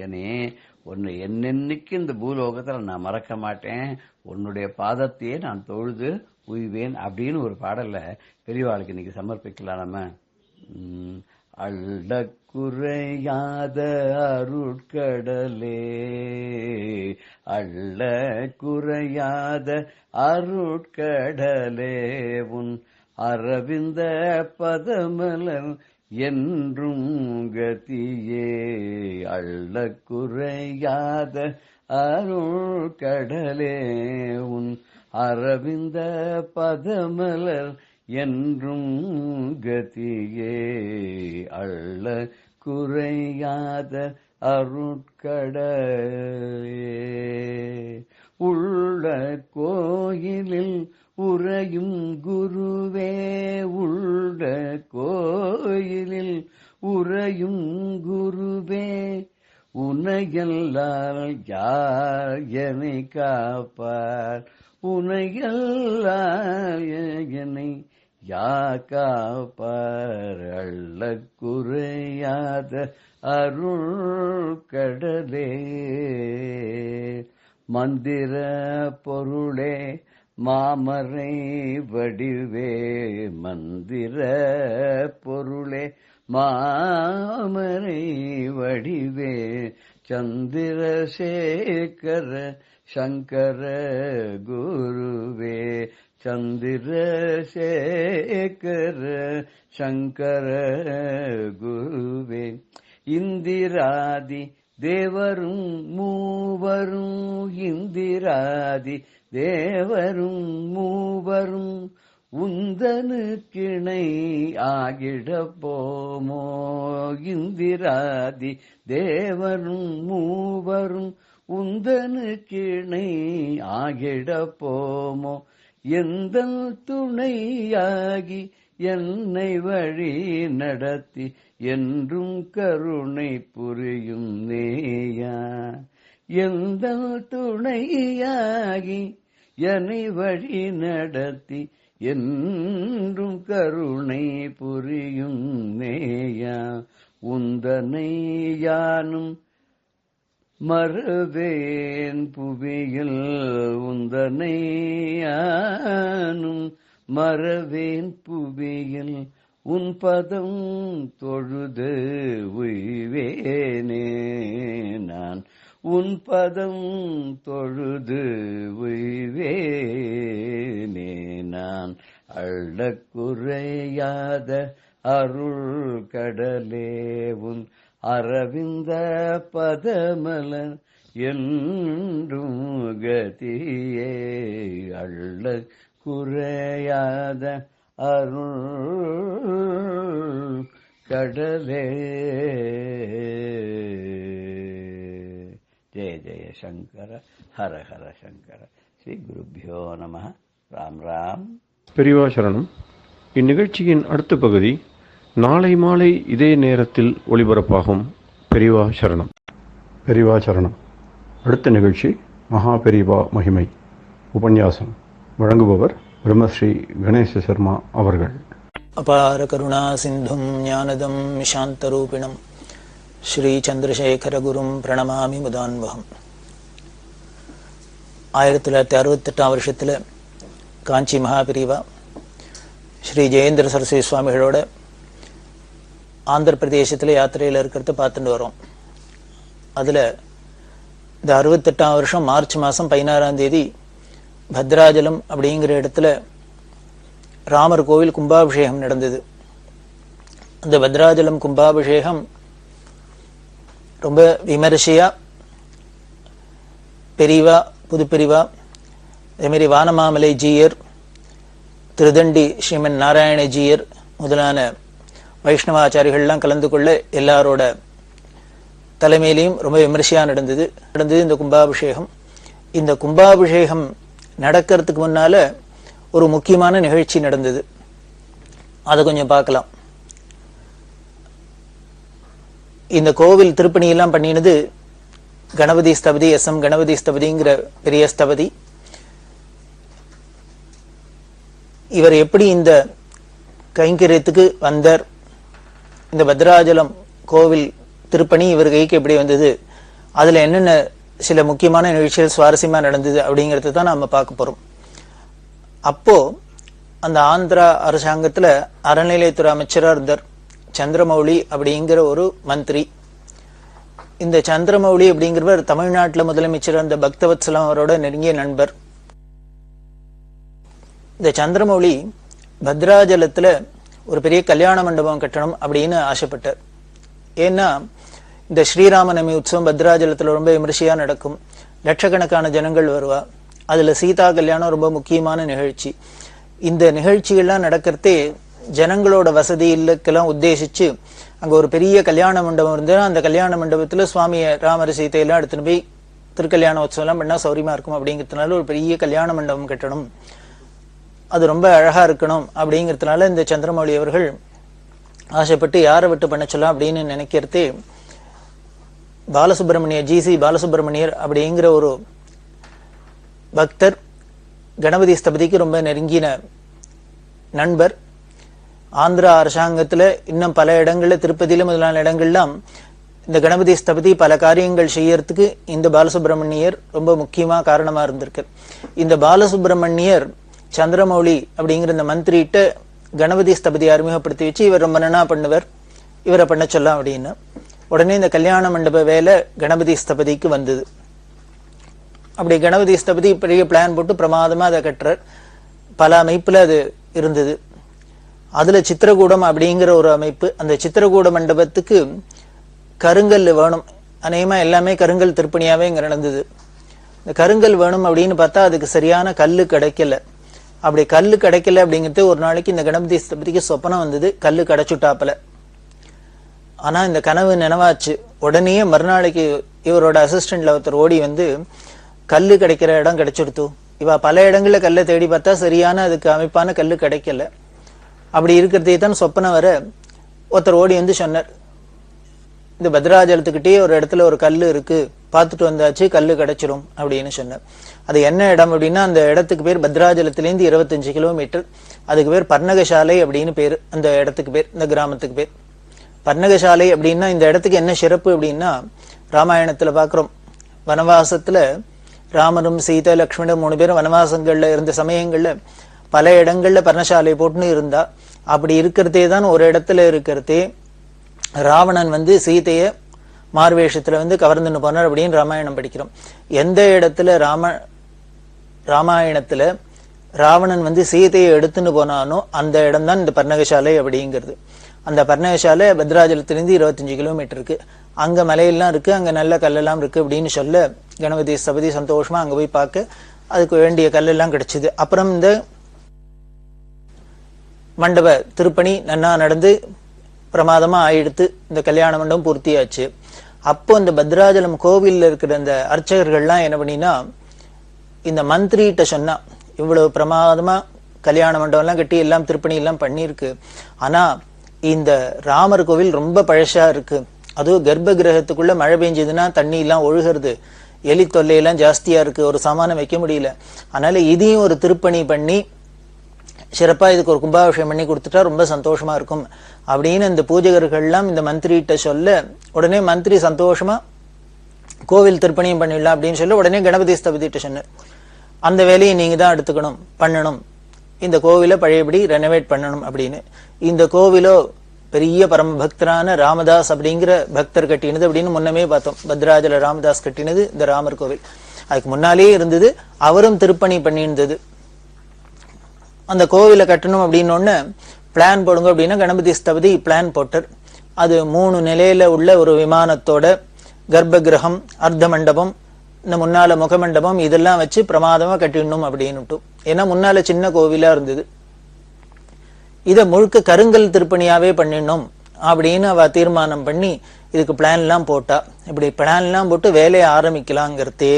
ஏனே ஒன்னு என்னென்னைக்கு இந்த பூலோகத்தில் நான் மறக்க மாட்டேன், உன்னுடைய பாதத்தையே நான் தொழுது உய்வேன் அப்படின்னு ஒரு பாடல்ல பெரியவாளுக்கு இன்னைக்கு சமர்ப்பிக்கலாம். நம்ம அள்ள குறையாத அருட்கடலே, அள்ள குறையாத அருட்கடலே, உன் அரவிந்த பதமலர் என்றும் கதியே. அள்ள குறையாத அருட்கடலே, உன் அரவிந்த பதமலர் என்றும் கதியே. அள்ள குறையாத அருட்கடலே, உள்ள கோயிலில் உறையும் குருவே, உள்ள கோயிலில் உறையும் குருவே, உனையல்லால் யார் என்னை காப்பார், உனையல்லால் என்னை யாக்காப்பார். அள்ள குறையாத அருள்கடலே, மந்திர பொருளே மாமரை வடிவே, மந்திர பொருளே மாமரை வடிவே, சந்திரசேகர சங்கர குருவே, சந்திரசேகர சங்கர குருவே. இந்திராதி தேவரும் மூவரும், இந்திராதி தேவரும் மூவரும் உந்தனு கிணை ஆகிட போமோ. இந்திராதி தேவரும் மூவரும் உந்தனு கிணை ஆகிட போமோ. எந்த துணையாகி என்னை வழி நடத்தி என்றும் கருணை புரியும் நேயா. எந்த துணையாகி என்னை வழி நடத்தி என்றும் கருணை புரியும் நேயா. உந்தனை யானும் மறவேன் புவியில், உந்தனை யானும் மறவேன் புவியில், உன் பதம் தொழுது உய்வேனே நான், உன் பதம் தொழுது உய்வேனே நான். அள்ள குறையாத அருள் கடலே, உன் அரவிந்த பதமலர் என்றும் கதியே. அள்ள குறையாத அருள் கடலே. ஜெய ஜெய சங்கர, ஹர ஹர சங்கர. ஸ்ரீ குருபியோ நம. ராம் ராம். பெரியவா சரணம். இந்நிகழ்ச்சியின் அடுத்த பகுதி நாளை மாலை இதே நேரத்தில் ஒளிபரப்பாகும். பெரியவா சரணம். பெரியவா சரணம். அடுத்த நிகழ்ச்சி மகா பெரியவா மகிமை உபன்யாசம். வழங்குபவர் பிரம்மஸ்ரீ கணேச சர்மா அவர்கள். அபார கருணா சிந்தும் ஞானதம் சாந்தரூபிணம் ஸ்ரீ சந்திரசேகரகுரும் பிரணமாமி முதான்வகம். 1968 வருஷத்தில் காஞ்சி மகாபிரிவா ஸ்ரீ ஜெயேந்திர சரஸ்வதி சுவாமிகளோட ஆந்திர பிரதேசத்தில் யாத்திரையில் இருக்கிறத பார்த்துட்டு வரோம். அதில் இந்த 68ஆம் வருஷம் மார்ச் மாதம் 16ஆம் தேதி பத்ராஜலம் அப்படிங்கிற இடத்துல ராமர் கோவில் கும்பாபிஷேகம் நடந்தது. அந்த பத்ராஜலம் கும்பாபிஷேகம் ரொம்ப விமரிசையா பெரியவா, புதுப்பெரிவா, அதேமாரி வானமாமலை ஜீயர், திருதண்டி ஸ்ரீமன் நாராயண ஜீயர் முதலான வைஷ்ணவாச்சாரிகள்லாம் கலந்து கொள்ள எல்லாரோட தலைமையிலையும் ரொம்ப விமர்சையா நடந்தது இந்த கும்பாபிஷேகம். இந்த கும்பாபிஷேகம் நடக்கிறதுக்கு முன்னால ஒரு முக்கியமான நிகழ்ச்சி நடந்தது. அதை கொஞ்சம் பார்க்கலாம். இந்த கோவில் திருப்பணியெல்லாம் பண்ணினது கணபதி ஸ்தபதி, எஸ்.எம். கணபதி ஸ்தபதிங்கிற பெரிய ஸ்தபதி. இவர் எப்படி இந்த கைங்கரியத்துக்கு வந்தார், இந்த பத்ராஜலம் கோவில் திருப்பணி இவர் கைக்கு எப்படி வந்தது, அதுல என்னென்ன சில முக்கியமான நிகழ்ச்சிகள் சுவாரஸ்யமா நடந்தது அப்படிங்கறத தான் நாம பார்க்க போறோம். அப்போ அந்த ஆந்திரா அரசாங்கத்துல அறநிலையத்துறை அமைச்சரா இருந்தார் சந்திரமௌலி அப்படிங்கிற ஒரு மந்திரி. இந்த சந்திரமௌலி அப்படிங்கிறவர் தமிழ்நாட்டுல முதலமைச்சர் அந்த பக்தவத்சலம் அவரோட நெருங்கிய நண்பர். இந்த சந்திரமௌலி பத்ராஜலத்துல ஒரு பெரிய கல்யாண மண்டபம் கட்டணும் அப்படின்னு ஆசைப்பட்டார். ஏன்னா இந்த ஸ்ரீராமநவமி உற்சவம் பத்ராஜலத்துல ரொம்ப விமர்சையா நடக்கும், லட்சக்கணக்கான ஜனங்கள் வருவா. அதுல சீதா கல்யாணம் ரொம்ப முக்கியமான நிகழ்ச்சி. இந்த நிகழ்ச்சிகள்லாம் நடக்கிறதே ஜனங்களோட வசதி இல்லக்கெல்லாம் உத்தேசிச்சு அங்க ஒரு பெரிய கல்யாண மண்டபம் இருந்தது. அந்த கல்யாண மண்டபத்துல சுவாமிய ராமர் சீதையெல்லாம் எடுத்துன்னு போய் திருக்கல்யாண உற்சவம் எல்லாம் பண்ணா சௌரியமா இருக்கும் அப்படிங்கிறதுனால ஒரு பெரிய கல்யாண மண்டபம் கட்டணும், அது ரொம்ப அழகா இருக்கணும் அப்படிங்கிறதுனால இந்த சந்திரமௌலி அவர்கள் ஆசைப்பட்டு யாரை விட்டு பண்ண சொல்லலாம் அப்படின்னு நினைக்கிறதே ஜி.சி. பாலசுப்ரமணியர் அப்படிங்கிற ஒரு பக்தர், கணபதி ஸ்தபதிக்கு ரொம்ப நெருங்கின நண்பர். ஆந்திரா அரசாங்கத்துல இன்னும் பல இடங்கள்ல, திருப்பதியில முதலான இடங்கள்லாம் இந்த கணபதி ஸ்தபதி பல காரியங்கள் செய்யறதுக்கு இந்த பாலசுப்ரமணியர் ரொம்ப முக்கியமா காரணமா இருந்திருக்கு. இந்த பாலசுப்ரமணியர் சந்திரமௌலி அப்படிங்கிற இந்த மந்திரிட்ட கணபதி ஸ்தபதி அறிமுகப்படுத்தி வச்சு இவர் ரொம்ப நன்னா பண்ணுவர், இவரை பண்ண சொல்லலாம் அப்படின்னு. உடனே இந்த கல்யாண மண்டப வேலை கணபதி ஸ்தபதிக்கு வந்தது. அப்படி கணபதி ஸ்தபதி பெரிய பிளான் போட்டு பிரமாதமா அதை கட்டுறார். பல அமைப்புல அது இருந்தது. அதுல சித்திரகூடம் அப்படிங்கிற ஒரு அமைப்பு. அந்த சித்திரகூட மண்டபத்துக்கு கருங்கல் வேணும், அநேகமா எல்லாமே கருங்கல் திருப்பணியாவே இங்க நடந்தது. இந்த கருங்கல் வேணும் அப்படின்னு பார்த்தா அதுக்கு சரியான கல்லு கிடைக்கல. அப்படி கல்லு கிடைக்கல அப்படிங்கிறது ஒரு நாளைக்கு இந்த கணபதி ஸ்தபதிக்கு சொப்பனம் வந்தது, கல்லு கிடைச்சுட்டாப்பல. ஆனா இந்த கனவு நினைவாச்சு. உடனே மறுநாளைக்கு இவரோட அசிஸ்டன்ட்ல ஒருத்தர் ஓடி வந்து கல்லு கிடைக்கிற இடம் கிடைச்சிடுத்து. இவ பல இடங்கள்ல கல்லை தேடி பார்த்தா சரியான அதுக்கு அமைப்பான கல்லு கிடைக்கல. அப்படி இருக்கிறதே தான் சொப்பனம் வர ஒருத்தர் ஓடி வந்து சொன்னார், இந்த பத்ராஜலத்துக்கிட்டே ஒரு இடத்துல ஒரு கல்லு இருக்கு, பார்த்துட்டு வந்தாச்சு, கல்லு கிடைச்சிரும் அப்படின்னு சொன்னார். அது என்ன இடம் அப்படின்னா அந்த இடத்துக்கு பேர் பத்ராஜலத்திலேருந்து 25 கிலோமீட்டர். அதுக்கு பேர் பர்ணகசாலை அப்படின்னு பேரு. அந்த இடத்துக்கு பேர், இந்த கிராமத்துக்கு பேர் பர்ணகசாலை. அப்படின்னா இந்த இடத்துக்கு என்ன சிறப்பு அப்படின்னா, ராமாயணத்துல பாக்குறோம், வனவாசத்துல ராமரும் சீதா லக்ஷ்மணன் 3 பேரும் வனவாசங்கள்ல இருந்த சமயங்கள்ல பல இடங்கள்ல பர்ணசாலை போட்டுன்னு இருந்தா. அப்படி இருக்கிறதே தான் ஒரு இடத்துல இருக்கிறதே ராவணன் வந்து சீதைய மார்வேஷத்துல வந்து கவர்ந்துன்னு போனார் அப்படின்னு ராமாயணம் படிக்கிறோம். எந்த இடத்துல ராமாயணத்துல ராவணன் வந்து சீதையை எடுத்துன்னு போனானோ அந்த இடம் தான் இந்த பர்ணகசாலை அப்படிங்கிறது. அந்த பர்ணகசாலை பத்ராஜலத்திலிருந்து 25 கிலோமீட்டர் இருக்கு. அங்க மலையெல்லாம் இருக்கு, அங்க நல்ல கல்லெல்லாம் இருக்கு அப்படின்னு சொல்ல கணபதி ஸ்தபதி சந்தோஷமா அங்க போய் பார்க்க அதுக்கு வேண்டிய கல்லெல்லாம் கிடைச்சது. அப்புறம் இந்த மண்டப திருப்பணி நன்னா நடந்து பிரமாதமா ஆயிடுத்து. இந்த கல்யாண மண்டபம் பூர்த்தியாச்சு. அப்போ இந்த பத்ராஜலம் கோவில்ல இருக்கிற அந்த அர்ச்சகர்கள்லாம் என்ன பண்ணினா இந்த மந்திரிட்ட சொன்னா, இவ்வளவு பிரமாதமா கல்யாண மண்டபம் எல்லாம் கட்டி எல்லாம் திருப்பணி எல்லாம் பண்ணிருக்கு, ஆனா இந்த ராமர் கோவில் ரொம்ப பழசா இருக்கு, அதுவும் கர்ப்ப கிரகத்துக்குள்ள மழை பெஞ்சதுன்னா தண்ணி எல்லாம் ஒழுகிறது, எலி தொல்லையெல்லாம் ஜாஸ்தியா இருக்கு, ஒரு சாமானம் வைக்க முடியல, அதனால இதையும் ஒரு திருப்பணி பண்ணி சிறப்பா இதுக்கு ஒரு கும்பாபிஷேகம் பண்ணி கொடுத்துட்டா ரொம்ப சந்தோஷமா இருக்கும் அப்படின்னு இந்த பூஜகர்கள்லாம் இந்த மந்திரிகிட்ட சொல்ல, உடனே மந்திரி சந்தோஷமா கோவில் திருப்பணியும் பண்ணிடலாம் அப்படின்னு சொல்ல உடனே கணபதி ஸ்தபதிட்ட சொன்னார், அந்த வேலையை நீங்க தான் எடுத்துக்கணும், பண்ணணும், இந்த கோவிலை பழையபடி ரெனோவேட் பண்ணணும் அப்படின்னு. இந்த கோவிலோ பெரிய பரம பக்தரான ராமதாஸ் அப்படிங்கிற பக்தர் கட்டினது அப்படின்னு முன்னமே பார்த்தோம். பத்ராஜல ராமதாஸ் கட்டினது இந்த ராமர் கோவில். அதுக்கு முன்னாலேயே இருந்தது, அவரும் திருப்பணி பண்ணியிருந்தது. அந்த கோவிலை கட்டணும் அப்படின்னு பிளான் போடுங்க அப்படின்னா கணபதி ஸ்தபதி பிளான் போட்டார். அது 3 நிலையில உள்ள ஒரு விமானத்தோட கர்ப்ப கிரகம், அர்த்த மண்டபம், இந்த முன்னால முகமண்டபம் இதெல்லாம் வச்சு பிரமாதமா கட்டிடணும் அப்படின்னுட்டு. ஏன்னா முன்னால சின்ன கோவிலா இருந்தது. இதை முழுக்க கருங்கல் திருப்பணியாவே பண்ணிடணும் அப்படின்னு அவ தீர்மானம் பண்ணி இதுக்கு பிளான் எல்லாம் போட்டா. இப்படி பிளான் எல்லாம் போட்டு வேலையை ஆரம்பிக்கலாங்கிறதே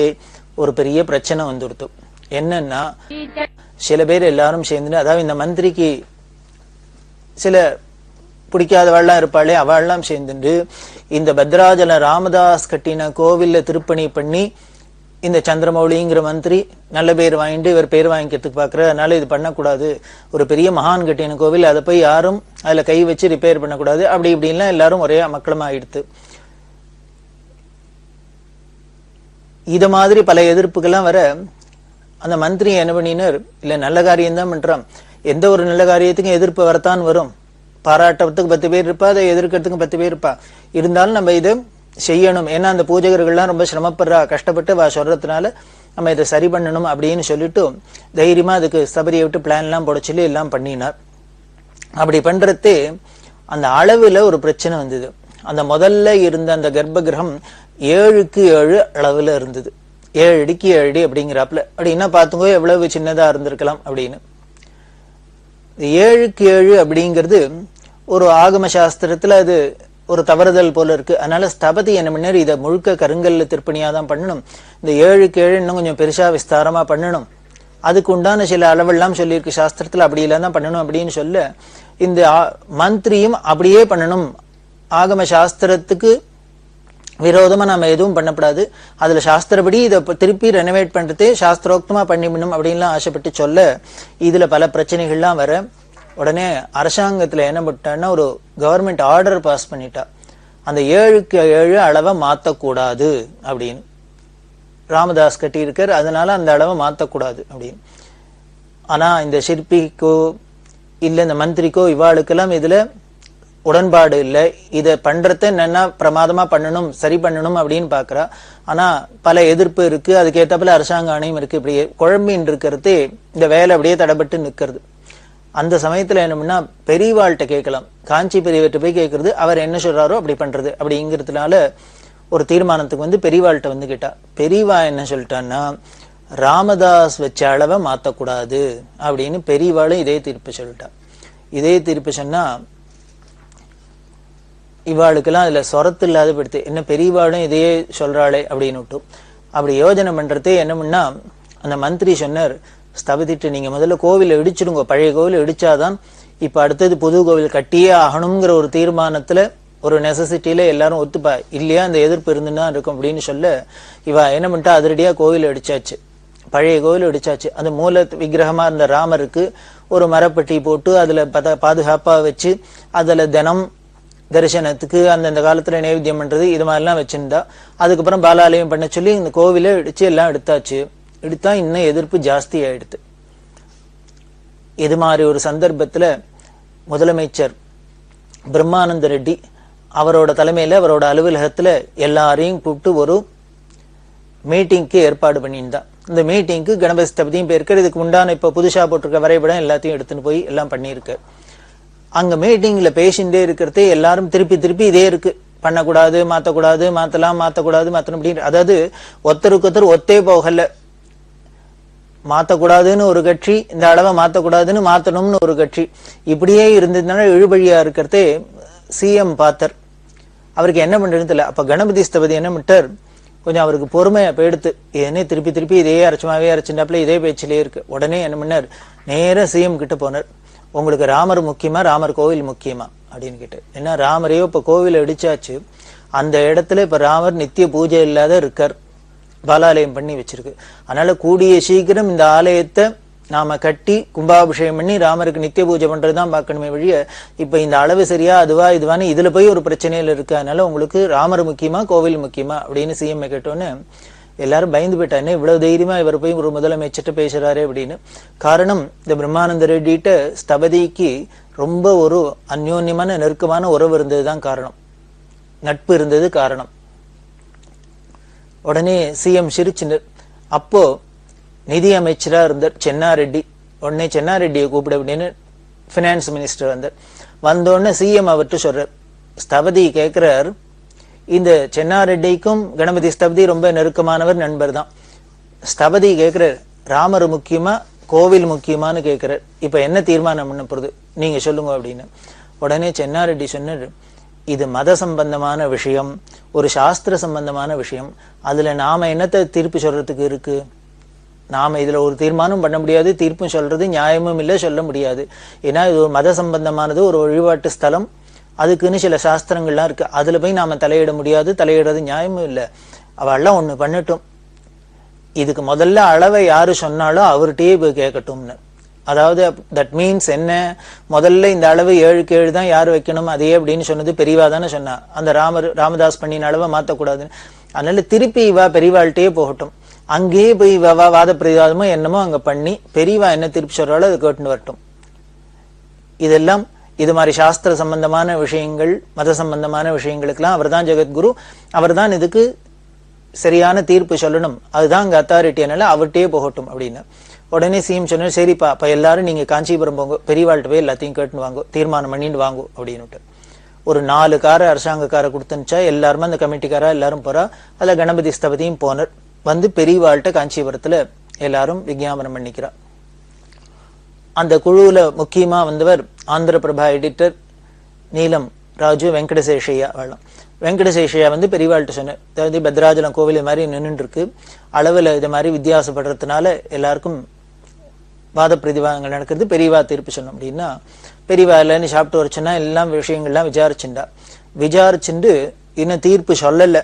ஒரு பெரிய பிரச்சனை வந்துடுத்து. என்னன்னா, சில பேர் எல்லாரும் சேர்ந்து, அதாவது இந்த மந்திரிக்கு சில பிடிக்காதவாள்லாம் இருப்பாளே, அவள்லாம் சேர்ந்துட்டு இந்த பத்ராஜல ராமதாஸ் கட்டின கோவில்ல திருப்பணி பண்ணி இந்த சந்திரமௌலிங்கிற மந்திரி நல்ல பேர் வாங்கிட்டு இவர் பேர் வாங்கிக்கிறதுக்கு பாக்குற, அதனால இது பண்ணக்கூடாது, ஒரு பெரிய மகான் கட்டின கோவில், அதை போய் யாரும் அதுல கை வச்சு ரிப்பேர் பண்ணக்கூடாது, அப்படி இப்படின்லாம் எல்லாரும் ஒரே மக்களமா ஆயிடுத்து. இத மாதிரி பல எதிர்ப்புகள்லாம் வர அந்த மந்திரி என்ன பண்ணினார், இல்ல நல்ல காரியம் தான் பண்றான், எந்த ஒரு நல்ல காரியத்துக்கும் எதிர்ப்பு வரத்தான் வரும். பாராட்டத்துக்கு 10 பேர் இருப்பா, அதை எதிர்க்கிறதுக்கு 10 பேர் இருப்பா. இருந்தாலும் நம்ம இதை செய்யணும். ஏன்னா அந்த பூஜகர்கள்லாம் ரொம்ப சிரமப்படுறா, கஷ்டப்பட்டு வா சொல்றதுனால நம்ம இதை சரி பண்ணணும் அப்படின்னு சொல்லிட்டு தைரியமா அதுக்கு சபரியை விட்டு பிளான் எல்லாம் போட சொல்லி எல்லாம் பண்ணினார். அப்படி பண்றதே அந்த அளவுல ஒரு பிரச்சனை வந்தது. அந்த முதல்ல இருந்த அந்த கர்ப்ப கிரகம் 7க்கு 7 அளவுல இருந்தது. 7 அடிக்கு 7 அடி அப்படிங்கிறாப்புல. அப்படின்னா பாத்துக்கோ எவ்வளவு சின்னதா இருந்திருக்கலாம் அப்படின்னு. 7க்கு 7 அப்படிங்கிறது ஒரு ஆகம சாஸ்திரத்துல அது ஒரு தவறுதல் போல இருக்கு. அதனால ஸ்தபதி என்ன பண்ணாரு, இதை முழுக்க கருங்கல்ல திருப்பணியா தான் பண்ணணும், இந்த 7க்கு 7 இன்னும் கொஞ்சம் பெருசா விஸ்தாரமா பண்ணணும், அதுக்கு உண்டான சில அளவெல்லாம் சொல்லியிருக்கு சாஸ்திரத்துல, அப்படி எல்லாம் தான் பண்ணணும் அப்படின்னு சொல்ல இந்த மந்திரியும் அப்படியே பண்ணணும், ஆகம சாஸ்திரத்துக்கு விரோதமா நாம எதுவும் பண்ணப்படாது, அதுல சாஸ்திரப்படி இதை திருப்பி ரெனோவேட் பண்றதே சாஸ்திரோக்தமா பண்ணிவிடணும் அப்படின்லாம் ஆசைப்பட்டு சொல்ல இதுல பல பிரச்சனைகள்லாம் வர உடனே அரசாங்கத்துல என்ன பண்ணிட்டான்னா ஒரு கவர்மெண்ட் ஆர்டர் பாஸ் பண்ணிட்டா, அந்த 7க்கு 7 அளவை மாத்தக்கூடாது அப்படின்னு. ராமதாஸ் கட்டி இருக்கார், அதனால அந்த அளவை மாத்தக்கூடாது அப்படின்னு. ஆனா இந்த சிற்பிக்கோ இல்ல இந்த மந்திரிக்கோ இவாளுக்கெல்லாம் இதுல உடன்பாடு இல்லை. இதை பண்றத என்னன்னா பிரமாதமா பண்ணணும், சரி பண்ணணும் அப்படின்னு பாக்குறா. ஆனா பல எதிர்ப்பு இருக்கு, அதுக்கேற்றப்பல அரசாங்க ஆணையம் இருக்கு. இப்படி குழம்பின் இருக்கிறது, இந்த வேலை அப்படியே தடைபட்டு நிக்கிறது. அந்த சமயத்துல என்ன பண்ணா பெரியவாள்கிட்ட கேட்கலாம், காஞ்சி பெரியவர்கிட்ட போய் கேட்கறது, அவர் என்ன சொல்றாரோ அப்படி பண்றது அப்படிங்கிறதுனால ஒரு தீர்மானத்துக்கு வந்து பெரியவாள்கிட்ட வந்து கேட்டா. பெரியவா என்ன சொல்லிட்டான்னா, ராமதாஸ் வச்ச அளவை மாத்தக்கூடாது அப்படின்னு பெரியவாளும் இதே தீர்ப்பு சொல்லிட்டா. இதே தீர்ப்பு சொன்னா இவாளுக்கெல்லாம் அதுல சொரத்து இல்லாத படுத்து, என்ன பெரியவாளும் இதையே சொல்றாளே அப்படின்னு விட்டு அப்படி யோஜனை பண்றதே என்ன பண்ணா, அந்த மந்திரி சொன்னார், ஸ்தபதிட்டு நீங்க முதல்ல கோவிலை இடிச்சிடுங்க, பழைய கோவிலை இடிச்சாதான் இப்ப அடுத்தது புது கோவில் கட்டியே ஆகணுங்கிற ஒரு தீர்மானத்துல ஒரு நெசசிட்டியில எல்லாரும் ஒத்துப்பா, இல்லையா அந்த எதிர்ப்பு இருந்துதான் இருக்கும் அப்படின்னு சொல்ல இவ என்ன பண்ணிட்டா அதிரடியா கோவில் அடிச்சாச்சு, பழைய கோவில் அடிச்சாச்சு. அந்த மூல விக்கிரகமா இருந்த ராமருக்கு ஒரு மரப்பட்டி போட்டு அதுல பாதுகாப்பா வச்சு அதுல தினம் தரிசனத்துக்கு அந்தந்த காலத்துல நைவேத்தியம் பண்றது இது மாதிரிலாம் வச்சிருந்தா. அதுக்கப்புறம் பாலாலயம் பண்ண சொல்லி இந்த கோவிலை இடிச்சு எல்லாம் எடுத்தாச்சு. எடுத்தா இன்னும் எதிர்ப்பு ஜாஸ்தி ஆயிடுது. இது மாதிரி ஒரு சந்தர்ப்பத்துல முதலமைச்சர் பிரம்மானந்த ரெட்டி அவரோட தலைமையில அவரோட அலுவலகத்துல எல்லாரையும் கூப்பிட்டு ஒரு மீட்டிங்க்கு ஏற்பாடு பண்ணியிருந்தா. இந்த மீட்டிங்க்கு கணபதி ஸ்தபதியும் போயிருக்காரு. இதுக்கு உண்டான இப்ப புதுசா போட்டிருக்க வரைபடம் எல்லாத்தையும் எடுத்துன்னு போய் எல்லாம் பண்ணியிருக்கு. அங்க மீட்டிங்ல பேசிண்டே இருக்கிறதே எல்லாரும் திருப்பி திருப்பி இதே இருக்கு, பண்ணக்கூடாது, மாத்தக்கூடாது, மாத்தலாம், மாத்தக்கூடாது, மாத்தணும் அப்படின்னு. அதாவது ஒருத்தருக்கு ஒருத்தர் ஒத்தே போகல. மாத்தக்கூடாதுன்னு ஒரு கட்சி, இந்த அளவை மாத்தக்கூடாதுன்னு மாத்தணும்னு ஒரு கட்சி, இப்படியே இருந்ததுனால இழுபழியா இருக்கிறதே சிஎம் பார்த்தர். அவருக்கு என்ன பண்றதுன்னு தெரியல. அப்ப கணபதி ஸ்தபதி என்ன பண்ணிட்டார், கொஞ்சம் அவருக்கு பொறுமையா போயிடுத்து, என்ன திருப்பி திருப்பி இதே அரைச்சமாவே அரைச்சுட்டாப்புல இதே பேச்சிலே இருக்கு. உடனே என்ன பண்ணார், நேர சிஎம் கிட்ட போனார். உங்களுக்கு ராமர் முக்கியமா, ராமர் கோவில் முக்கியமா அப்படின்னு கேட்டு. ஏன்னா ராமரையோ இப்ப கோவில் அடிச்சாச்சு, அந்த இடத்துல இப்ப ராமர் நித்திய பூஜை இல்லாத இருக்கார், பாலாலயம் பண்ணி வச்சிருக்கு. அதனால கூடிய சீக்கிரம் இந்த ஆலயத்தை நாம கட்டி கும்பாபிஷேகம் பண்ணி ராமருக்கு நித்திய பூஜை பண்றதுதான் பார்க்கணுமே வழிய இப்ப இந்த அளவு சரியா அதுவா இதுவான்னு இதுல போய் ஒரு பிரச்சனையில இருக்கு. அதனால உங்களுக்கு ராமர் முக்கியமா கோவில் முக்கியமா அப்படின்னு சிஎம் கேட்டோன்னு எல்லாரும் பயந்து போயிட்டாங்க. இவ்வளவு தைரியமா இவர் போய் ஒரு முதலமைச்சர்கிட்ட பேசுறாரு அப்படின்னு. காரணம், இந்த பிரம்மானந்த ரெட்டிட்ட ஸ்தபதிக்கு ரொம்ப ஒரு அந்யோன்யமான நெருக்கமான உறவு இருந்ததுதான் காரணம், நட்பு இருந்தது காரணம். உடனே சிஎம் சிரிச்சினர். அப்போ நிதி அமைச்சரா இருந்தார் சென்னாரெட்டி. உடனே சென்னாரெட்டியை கூப்பிட அப்படின்னு பினான்ஸ் மினிஸ்டர் வந்தார். வந்தோடனே சிஎம் அவர்கிட்ட சொல்றார், ஸ்தபதி கேட்கிறார், இந்த சென்னாரெட்டிக்கும் கணபதி ஸ்தபதி ரொம்ப நெருக்கமானவர், நண்பர் தான். ஸ்தபதி கேட்கிறார், ராமர் முக்கியமா கோவில் முக்கியமானு கேட்கிறார். இப்ப என்ன தீர்மானம் பண்ண போறது நீங்க சொல்லுங்க அப்படின்னு. உடனே சென்னாரெட்டி சொன்னார், இது மத சம்பந்தமான விஷயம், ஒரு சாஸ்திர சம்பந்தமான விஷயம். அதுல நாம என்னத்தை தீர்ப்பு சொல்றதுக்கு இருக்கு? நாம இதுல ஒரு தீர்மானம் பண்ண முடியாது, தீர்ப்பும் சொல்றது நியாயமும் இல்லை, சொல்ல முடியாது. ஏன்னா இது ஒரு மத சம்பந்தமானது, ஒரு வழிபாட்டு ஸ்தலம், அதுக்குன்னு சில சாஸ்திரங்கள்லாம் இருக்கு. அதுல போய் நாம தலையிட முடியாது, தலையிடுறது நியாயமும் இல்லை. அவெல்லாம் ஒண்ணு பண்ணட்டும், இதுக்கு முதல்ல அளவை யாரு சொன்னாலும் அவர்கிட்டயே போய் கேட்கட்டும்னு. அதாவது தட் மீன்ஸ் என்ன, முதல்ல இந்த அளவு 7க்கு 7 தான் யாரு வைக்கணும் அதே அப்படின்னு சொன்னது பெரியவா தானே சொன்னா. அந்த ராமதாஸ் பண்ணின அளவை மாத்தக்கூடாதுன்னு. அதனால திருப்பி இவா பெரியவாள்கிட்டயே போகட்டும், அங்கேயே போய் வாத பிரதிவாதமோ என்னமோ அங்க பண்ணி பெரியவா என்ன திருப்பி சொல்றாலோ அது கேட்டுன்னு வரட்டும். இதெல்லாம் இது மாதிரி சாஸ்திர சம்பந்தமான விஷயங்கள், மத சம்பந்தமான விஷயங்களுக்கெல்லாம் அவர் தான் ஜெகத்குரு, அவர் தான் இதுக்கு சரியான தீர்ப்பு சொல்லணும், அதுதான் அங்க அத்தாரிட்டி, அதனால அவர்கிட்டயே போகட்டும் அப்படின்னு. உடனே சிஎம் சொன்னார், சரிப்பா அப்ப எல்லாரும் நீங்க காஞ்சிபுரம் போங்க, பெரியவாள்கிட்ட போய் எல்லாத்தையும் கேட்டுன்னு வாங்கோ, தீர்மானம் பண்ணிட்டு வாங்கோ அப்படின்னுட்டு ஒரு 4 காரை அரசாங்க காரை கொடுத்துச்சா எல்லாருமே அந்த கமிட்டிக்காரா எல்லாரும் போறா. அதுல கணபதி ஸ்தபதியும் போனர். வந்து பெரியவாள்கிட்ட காஞ்சிபுரத்துல எல்லாரும் விஞ்ஞாபனம் பண்ணிக்கிறா. அந்த குழுவுல முக்கியமா வந்தவர் ஆந்திர பிரபா எடிட்டர் நீலம் ராஜு வெங்கடசேஷையா. வெங்கடசேஷையா வந்து பெரியவாள்கிட்ட சொன்னார், அதாவது பத்ராஜலம் கோவில் மாதிரி நின்றுட்டு இருக்கு, அளவுல இது மாதிரி வித்தியாசப்படுறதுனால எல்லாருக்கும் வாத பிரதிவாதங்கள் நடக்கிறது, பெரியவா தீர்ப்பு சொன்னோம் அப்படின்னா. பெரியவா இல்லைன்னு சாப்பிட்டு வரச்சுன்னா எல்லாம் விஷயங்கள்லாம் விசாரிச்சுண்டு இன்னும் தீர்ப்பு சொல்லல.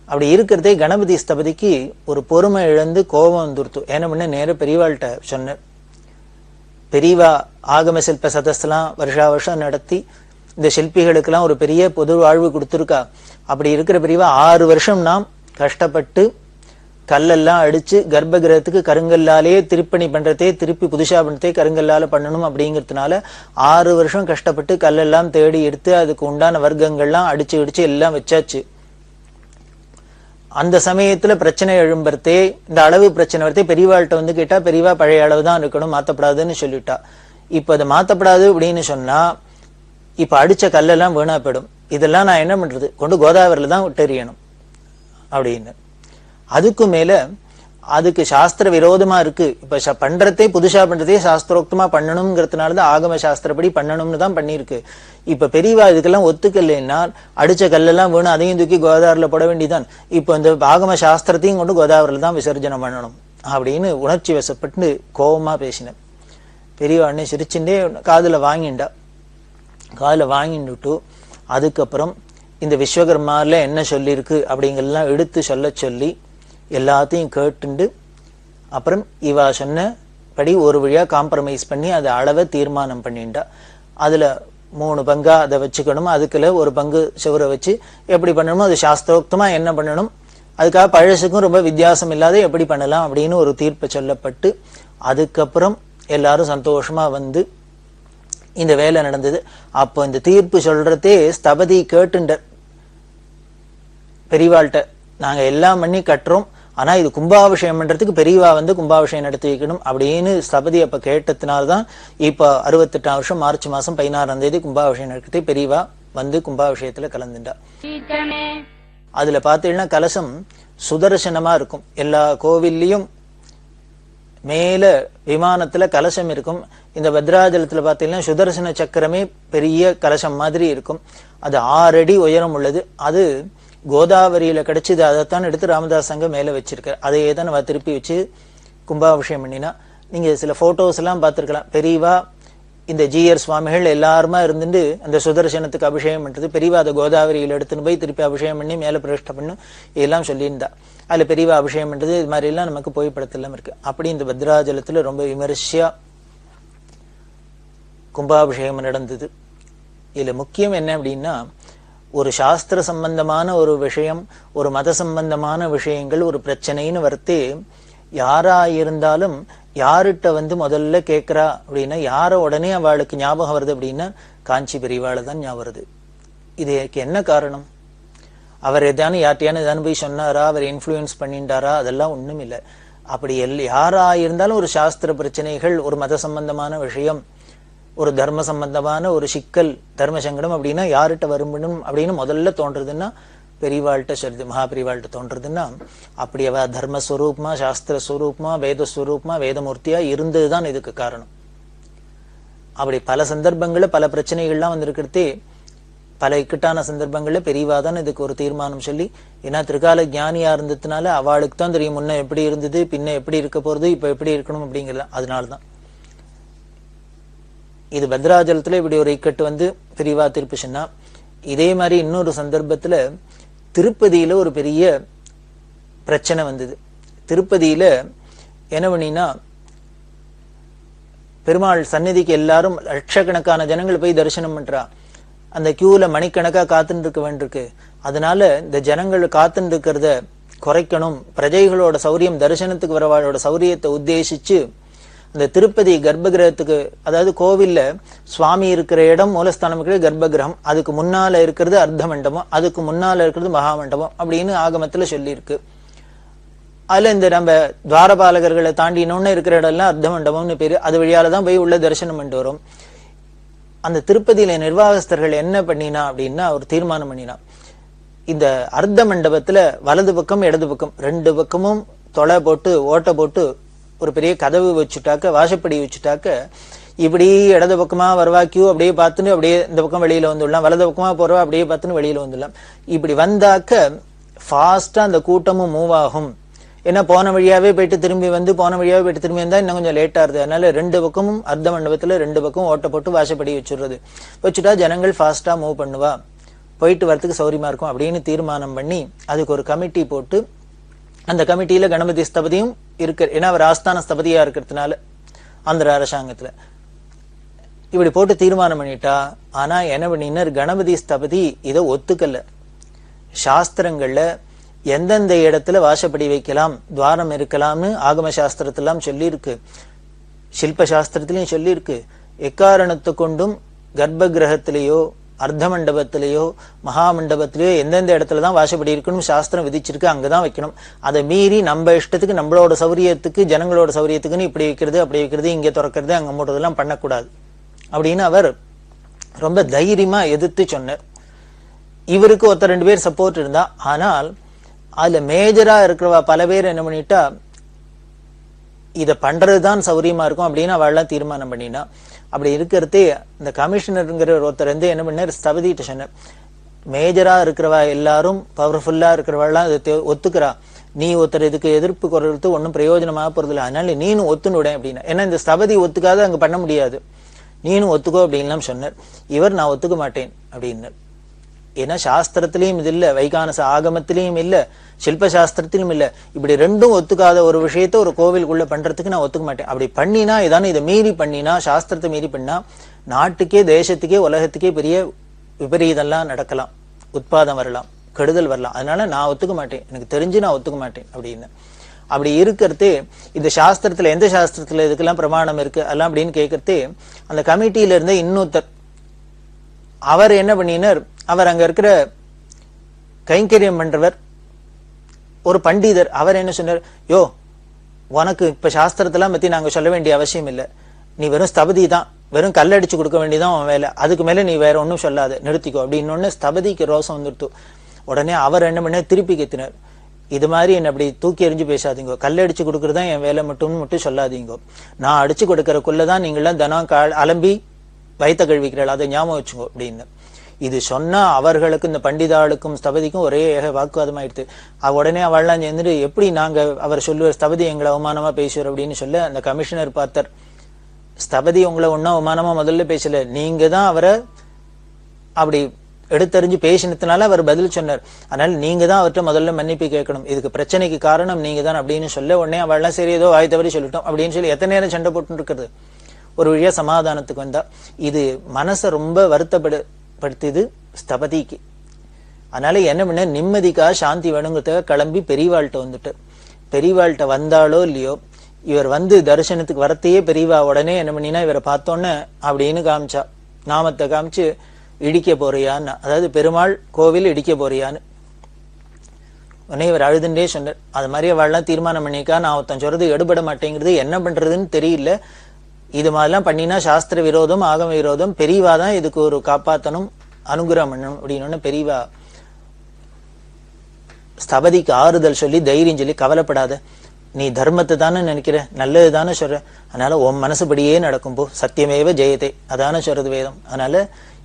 அப்படி இருக்கிறதே கணபதி ஸ்தபதிக்கு ஒரு பொறுமை இழந்து கோபம் வந்துருத்து. ஏன்னா முன்ன நேர பெரியவாள்கிட்ட சொன்ன, பெரியவா ஆகம சில்ப சதஸ்லாம் வருஷம் நடத்தி இந்த சிற்பிகளுக்கெல்லாம் ஒரு பெரிய பொது வாழ்வு கொடுத்துருக்கா. அப்படி இருக்கிற பெரியவா 6 வருஷம் நாம் கஷ்டப்பட்டு கல்லெல்லாம் அடிச்சு கர்ப்ப கிரகத்துக்கு கருங்கல்லாலேயே திருப்பணி பண்றதே, திருப்பி புதுசா பண்றதே கருங்கல்லால பண்ணணும் அப்படிங்கிறதுனால 6 வருஷம் கஷ்டப்பட்டு கல்லெல்லாம் தேடி எடுத்து அதுக்கு உண்டான வர்க்கங்கள்லாம் அடிச்சு எல்லாம் வச்சாச்சு. அந்த சமயத்துல பிரச்சனை எழும்புறதே, இந்த அளவு பிரச்சனை வரதே பெரியவாள்கிட்ட வந்து கேட்டா பெரியவா பழைய அளவு தான் இருக்கணும், மாத்தப்படாதுன்னு சொல்லிட்டா. இப்ப அது மாத்தப்படாது அப்படின்னு சொன்னா இப்ப அடிச்ச கல்லெல்லாம் வீணா போயிடும். இதெல்லாம் நான் என்ன பண்றது, கொண்டு கோதாவரியில தான் விட்டெறியணும் அப்படின்னு. அதுக்கு மேல அதுக்கு சாஸ்திர விரோதமா இருக்கு. இப்ப பண்றதே புதுசா பண்றதே சாஸ்திரோக்தமா பண்ணணுங்கிறதுனாலதான் ஆகம சாஸ்திரப்படி பண்ணணும்னு தான் பண்ணிருக்கு. இப்ப பெரியவா இதுக்கெல்லாம் ஒத்துக்கலைன்னா அடிச்ச கல்லெல்லாம் வேணும், அதையும் தூக்கி கோதாவரியில போட வேண்டியதான். இப்ப இந்த ஆகம சாஸ்திரத்தையும் கொண்டு கோதாவரியில தான் விசர்ஜனம் பண்ணணும் அப்படின்னு உணர்ச்சி வசப்பட்டு கோபமா பேசினேன். பெரியவா அண்ணே சிரிச்சுட்டே காதுல வாங்கிட்டு அதுக்கப்புறம் இந்த விஸ்வகர்மால என்ன சொல்லியிருக்கு அப்படிங்கறதெல்லாம் எடுத்து சொல்லி எல்லாத்தையும் கேட்டுண்டு அப்புறம் இவா சொன்னபடி ஒரு வழியா காம்ப்ரமைஸ் பண்ணி அதை அளவை தீர்மானம் பண்ணிண்டா. அதுல 3 பங்கா அதை வச்சுக்கணும், அதுக்குள்ள ஒரு பங்கு சுவரை வச்சு எப்படி பண்ணணுமோ அது சாஸ்திரோக்தமா என்ன பண்ணணும், அதுக்காக பழசுக்கும் ரொம்ப வித்தியாசம் இல்லாத எப்படி பண்ணலாம் அப்படின்னு ஒரு தீர்ப்பு சொல்லப்பட்டு அதுக்கப்புறம் எல்லாரும் சந்தோஷமா வந்து இந்த வேலை நடந்தது. அப்போ இந்த தீர்ப்பு சொல்றதே ஸ்தபதி கேட்டுண்டர் பெரியவாள்கிட்ட, நாங்க எல்லாம் பண்ணி கட்டுறோம், ஆனா இது கும்பாபிஷேகம் பண்றதுக்கு பெரியவா வந்து கும்பாபிஷேகம் நடத்தி வைக்கணும் அப்படின்னு ஸ்தபதி அப்ப கேட்டதுனால்தான் இப்ப 68ஆம் வருஷம் மார்ச் மாசம் 16ஆம் தேதி கும்பாபிஷேகம் நடத்தி பெரியவா வந்து கும்பாபிஷேகத்துல கலந்துட்டா. அதுல பாத்தீங்கன்னா கலசம் சுதர்சனமா இருக்கும். எல்லா கோவில்லையும் மேல விமானத்துல கலசம் இருக்கும். இந்த பத்ராஜலத்துல பாத்தீங்கன்னா சுதர்சன சக்கரமே பெரிய கலசம் மாதிரி இருக்கும். அது 6 அடி உயரம் உள்ளது. அது கோதாவரியில கிடைச்சது, அதைத்தான் எடுத்து ராமதாஸ் அங்க மேல வச்சிருக்காரு. அதையே தான் நம்ம திருப்பி வச்சு கும்பாபிஷேகம் பண்ணினா. நீங்க சில போட்டோஸ் எல்லாம் பார்த்திருக்கலாம். பெரியவா இந்த ஜீயர் சுவாமிகள் எல்லாருமா இருந்துட்டு அந்த சுதர்சனத்துக்கு அபிஷேகம் பண்றது, பெரியவா அதை கோதாவரியில் எடுத்துன்னு போய் திருப்பி அபிஷேகம் பண்ணி மேல பிரதிஷ்டை பண்ணும் இதெல்லாம் சொல்லியிருந்தா. அதுல பெரியவா அபிஷேகம் பண்றது இது மாதிரி எல்லாம் நமக்கு புகைப்படத்தெல்லாம் இருக்கு. அப்படி இந்த பத்ராஜலத்துல ரொம்ப விமர்சையா கும்பாபிஷேகம் நடந்தது. இதுல முக்கியம் என்ன அப்படின்னா, ஒரு சாஸ்திர சம்பந்தமான ஒரு விஷயம், ஒரு மத சம்பந்தமான விஷயங்கள், ஒரு பிரச்சனைன்னு வரத்தே யாரா இருந்தாலும் யார்கிட்ட முதல்ல கேட்கிறா அப்படின்னா, யார உடனே அவளுக்கு ஞாபகம் வருது அப்படின்னா காஞ்சி பெரியவாளை தான் ஞாபகம் வருது. இதுக்கு என்ன காரணம்? அவர் எதானு யார்ட்டையான எதானு போய் சொன்னாரா, அவர் இன்ஃப்ளூயன்ஸ் பண்ணிட்டாரா? அதெல்லாம் ஒண்ணும் இல்லை. அப்படி யாரா இருந்தாலும் ஒரு சாஸ்திர பிரச்சனைகள், ஒரு மத சம்பந்தமான விஷயம், ஒரு தர்ம சம்பந்தமான ஒரு சிக்கல், தர்ம சங்கடம் அப்படின்னா யார்கிட்ட வரும்பணும் அப்படின்னு முதல்ல தோன்றதுன்னா பெரியவாள்கிட்ட சொல்றது, மகா பெரியவாள்கிட்ட தோன்றதுன்னா, அப்படி அவ தர்மஸ்வரூபமா, சாஸ்திர ஸ்வரூபமா, வேதஸ்வரூபமா, வேதமூர்த்தியா இருந்ததுதான் இதுக்கு காரணம். அப்படி பல சந்தர்ப்பங்கள்ல பல பிரச்சனைகள்லாம் வந்திருக்கிறதே, பல இக்கட்டான சந்தர்ப்பங்கள்ல பெரியவா தான் இதுக்கு ஒரு தீர்மானம் சொல்லி, ஏன்னா திருக்கால ஞானியா இருந்ததுனால அவளுக்கு தான் தெரியும் முன்ன எப்படி இருந்தது, பின்ன எப்படி இருக்க போறது, இப்ப எப்படி இருக்கணும் அப்படிங்கிறது. அதனால்தான் இது பத்ராஜலத்துல இப்படி ஒரு இக்கட்டு பெரியவா திருப்பி சொன்னா. இதே மாதிரி இன்னொரு சந்தர்ப்பத்துல திருப்பதியில ஒரு பெரிய பிரச்சனை வந்தது. திருப்பதியில என்ன பண்ணினா, பெருமாள் சந்நிதிக்கு எல்லாரும் லட்சக்கணக்கான ஜனங்கள் போய் தரிசனம் பண்றா. அந்த கியூல மணிக்கணக்கா காத்துட்டு இருக்க வேண்டியிருக்கு. அதனால இந்த ஜனங்கள் காத்துட்டு இருக்கிறத குறைக்கணும், பிரஜைகளோட சௌரியம், தரிசனத்துக்கு வரவாளோட சௌரியத்தை உத்தேசிச்சு அந்த திருப்பதி கர்ப்பகிரகத்துக்கு, அதாவது கோவில்ல சுவாமி இருக்கிற இடம் மூலஸ்தானம் இருக்கிற கர்ப்பகிரகம், அதுக்கு முன்னால இருக்கிறது அர்த்த மண்டபம், அதுக்கு முன்னால இருக்கிறது மகாமண்டபம் அப்படின்னு ஆகமத்துல சொல்லியிருக்கு. அதுல இந்த நம்ம துவாரபாலகர்களை தாண்டினோன்னு இருக்கிற இடம் எல்லாம் அர்த்த மண்டபம்னு பேரு. அது வழியாலதான் போய் உள்ள தரிசனம் பண்ணிட்டு வரும். அந்த திருப்பதியில நிர்வாகஸ்தர்கள் என்ன பண்ணினா அப்படின்னா, ஒரு தீர்மானம் பண்ணினா, இந்த அர்த்த மண்டபத்துல வலது பக்கம் இடது பக்கம் ரெண்டு பக்கமும் தொலை போட்டு ஓட்டை போட்டு ஒரு பெரிய கதவு வச்சுட்டாக்க, வாசப்படி வச்சுட்டாக்க, இப்படி இடது பக்கமா வருவா கியூ அப்படியே பார்த்துன்னு அப்படியே இந்த பக்கம் வெளியில வந்துடலாம், வலது பக்கமா போறவா அப்படியே பார்த்துன்னு வெளியில வந்துடலாம். இப்படி வந்தாக்க ஃபாஸ்டா அந்த கூட்டமும் மூவ் ஆகும். ஏன்னா போன வழியாவே போயிட்டு திரும்பி போன வழியாவே போயிட்டு திரும்பி வந்தா இன்னும் கொஞ்சம் லேட்டா இருது. அதனால ரெண்டு பக்கமும் அர்த்த மண்டபத்துல ரெண்டு பக்கம் ஓட்ட போட்டு வாசப்படி வச்சுடுறது. வச்சுட்டா ஜனங்கள் ஃபாஸ்டா மூவ் பண்ணுவா, போயிட்டு வரத்துக்கு சௌரியமா இருக்கும் அப்படின்னு தீர்மானம் பண்ணி அதுக்கு ஒரு கமிட்டி போட்டு, அந்த கமிட்டியில கணபதி ஸ்தபதியும் இருக்கு. ஏன்னா அவர் ஆஸ்தான ஸ்தபதியா இருக்கிறதுனால ஆந்திர அரசாங்கத்துல இப்படி போட்டு தீர்மானம் பண்ணிட்டா. ஆனா என்ன பண்ணினார், கணபதி ஸ்தபதி இதை ஒத்துக்கல. சாஸ்திரங்கள்ல எந்தெந்த இடத்துல வாசப்படி வைக்கலாம், துவாரம் இருக்கலாம்னு ஆகம சாஸ்திரத்தெல்லாம் சொல்லியிருக்கு, சில்ப சாஸ்திரத்திலையும் சொல்லியிருக்கு. எக்காரணத்தை கொண்டும் கர்ப்ப கிரகத்திலேயோ அர்த்த மண்டபத்திலேயோ மகாமண்டபத்திலேயோ எந்தெந்த இடத்துலதான் வாசப்படி இருக்கணும் சாஸ்திரம் விதிச்சிருக்கு, அங்கதான் வைக்கணும். அதை மீறி நம்ம இஷ்டத்துக்கு, நம்மளோட சௌரியத்துக்கு, ஜனங்களோட சௌரியத்துக்குன்னு இப்படி வைக்கிறது அப்படி வைக்கிறது, இங்க திறக்கிறது அங்க மூடுறதெல்லாம் பண்ணக்கூடாது அப்படின்னு அவர் ரொம்ப தைரியமா எதிர்த்து சொன்னார். இவருக்கு ஒருத்தர் ரெண்டு பேர் சப்போர்ட் இருந்தா. ஆனால் அதுல மேஜரா இருக்கிறவா பல பேர் என்ன பண்ணிட்டா, இதை பண்றதுதான் சௌரியமா இருக்கும் அப்படின்னு அவள்லாம் தீர்மானம் பண்ணினா. அப்படி இருக்கிறதே இந்த கமிஷனருங்கிற ஒருத்தர் என்ன பண்ணார், ஸ்தபதிட்ட சொன்னார், மேஜரா இருக்கிறவா எல்லாரும் பவர்ஃபுல்லா இருக்கிறவாள்லாம் இதை ஒத்துக்கிறா, நீ ஒருத்தர் இதுக்கு எதிர்ப்பு குறைறது ஒன்றும் பிரயோஜனமாக போறது இல்லை, அதனால நீனும் ஒத்துனுட அப்படின்னா. ஏன்னா இந்த ஸ்தபதி ஒத்துக்காத அங்க பண்ண முடியாது, நீனும் ஒத்துக்கோ அப்படின்லாம் சொன்னார். இவர் நான் ஒத்துக்க மாட்டேன் அப்படின்னார். ஏன்னா சாஸ்திரத்திலையும் இது இல்ல, வைகானச ஆகமத்திலையும் இல்ல, சில்ப சாஸ்திரத்திலும் இல்ல. இப்படி ரெண்டும் ஒத்துக்காத ஒரு விஷயத்த ஒரு கோவிலுக்குள்ள பண்றதுக்கு நான் ஒத்துக்க மாட்டேன். அப்படி பண்ணினா, இதானே இதை மீறி பண்ணினா, சாஸ்திரத்தை மீறி பண்ணா நாட்டுக்கே, தேசத்துக்கே, உலகத்துக்கே பெரிய விபரீதம்லாம் நடக்கலாம், உட்பாதம் வரலாம், கெடுதல் வரலாம். அதனால நான் ஒத்துக்க மாட்டேன், எனக்கு தெரிஞ்சு நான் ஒத்துக்க மாட்டேன் அப்படின்னு. அப்படி இருக்கிறதே இந்த சாஸ்திரத்துல எந்த சாஸ்திரத்துல இதுக்கெல்லாம் பிரமாணம் இருக்கு எல்லாம் அப்படின்னு கேட்கறதே, அந்த கமிட்டியில இருந்த இன்னொருத்தர் அவர் என்ன பண்ணினார், அவர் அங்க இருக்கிற கைங்கரியம் பண்றவர் ஒரு பண்டிதர், அவர் என்ன சொன்னார், யோ உனக்கு இப்ப சாஸ்திரத்தெல்லாம் பத்தி நாங்க சொல்ல வேண்டிய அவசியம் இல்லை, நீ வெறும் ஸ்தபதி தான், வெறும் கல்லடிச்சு கொடுக்க வேண்டியதான் உன் வேலை, அதுக்கு மேல நீ வேற ஒன்னும் சொல்லாது, நிறுத்திக்கோ அப்படின்னு. ஸ்தபதிக்கு ரோசம் வந்துடுத்து. உடனே அவர் என்ன பண்ண, திருப்பி கேத்தினார், இது மாதிரி என்ன அப்படி தூக்கி எறிஞ்சு பேசாதீங்க, கல்லடிச்சு கொடுக்கறதுதான் என் வேலை மட்டும் சொல்லாதீங்க, நான் அடிச்சு கொடுக்கறக்குள்ளதான் நீங்களாம் தினம் அலம்பி வயிற்ற கழுவிக்கிறாள், அதை ஞாபகம் வச்சுக்கோ அப்படின்னு. இது சொன்னா அவர்களுக்கு, இந்த பண்டிதாளுக்கும் ஸ்தபதிக்கும் ஒரே வாக்குவாதம் ஆயிடுது. உடனே அவள்லாம் சேர்ந்துட்டு, எப்படி நாங்க அவர் சொல்லுவார் ஸ்தபதி எங்களை அவமானமா பேசுவார் அப்படின்னு சொல்ல அந்த கமிஷனர் பார்த்தார், ஸ்தபதி உங்களை ஒன்னும் அவமானமா முதல்ல பேசல, நீங்க தான் அவரை அப்படி எடுத்தறிஞ்சு பேசினதுனால அவர் பதில் சொன்னார். அதனால நீங்க தான் அவர்கிட்ட முதல்ல மன்னிப்பு கேட்கணும், இதுக்கு பிரச்சனைக்கு காரணம் நீங்க தான் அப்படின்னு சொல்ல உடனே அவள்லாம் சரி ஏதோ வாய் தவறி சொல்லிட்டோம் அப்படின்னு சொல்லி எத்தனை நேரம் சண்டை போட்டு இருக்கிறது. ஒரு வழியா சமாதானத்துக்கு வந்தா. இது மனசை ரொம்ப வருத்தப்படுத்துது ஸ்தபதிக்கு. அதனால என்ன பண்ண, நிம்மதிக்காக சாந்தி வேணுங்கிறதுக்காக கிளம்பி பெரியவாள்கிட்ட வந்துட்டு, பெரியவாள்கிட்ட வந்தாலோ இல்லையோ இவர் வந்து தரிசனத்துக்கு வரத்தையே பெரியவா உடனே என்ன பண்ணினா இவரை பார்த்தோன்னே அப்படின்னு காமிச்சா, நாமத்தை காமிச்சு இடிக்க போறியான்னு, அதாவது பெருமாள் கோவில் இடிக்க போறியான்னு. உடனே இவர் அழுதுண்டே சொன்னார். அது மாதிரி அவள்லாம் தீர்மானம் பண்ணிக்கா, நான் ஒருத்தன் சொல்றது எடுபட மாட்டேங்கிறது, என்ன பண்றதுன்னு தெரியல, இது மாதிரிலாம் பண்ணினா சாஸ்திர விரோதம் ஆகம விரோதம், பெரியவா தான் இதுக்கு ஒரு காப்பாத்தணும் அனுகிரகம் பண்ணணும் அப்படின்னு பெரியவா ஸ்தபதிக்கு ஆறுதல் சொல்லி தைரியம் சொல்லி, கவலைப்படாத, நீ தர்மத்தை தானே நினைக்கிற, நல்லது தானே சொல்ற, அதனால உன் மனசுபடியே நடக்கும் போ, சத்தியமேவ ஜெயத்தை அதான சொல்றது வேதம், அதனால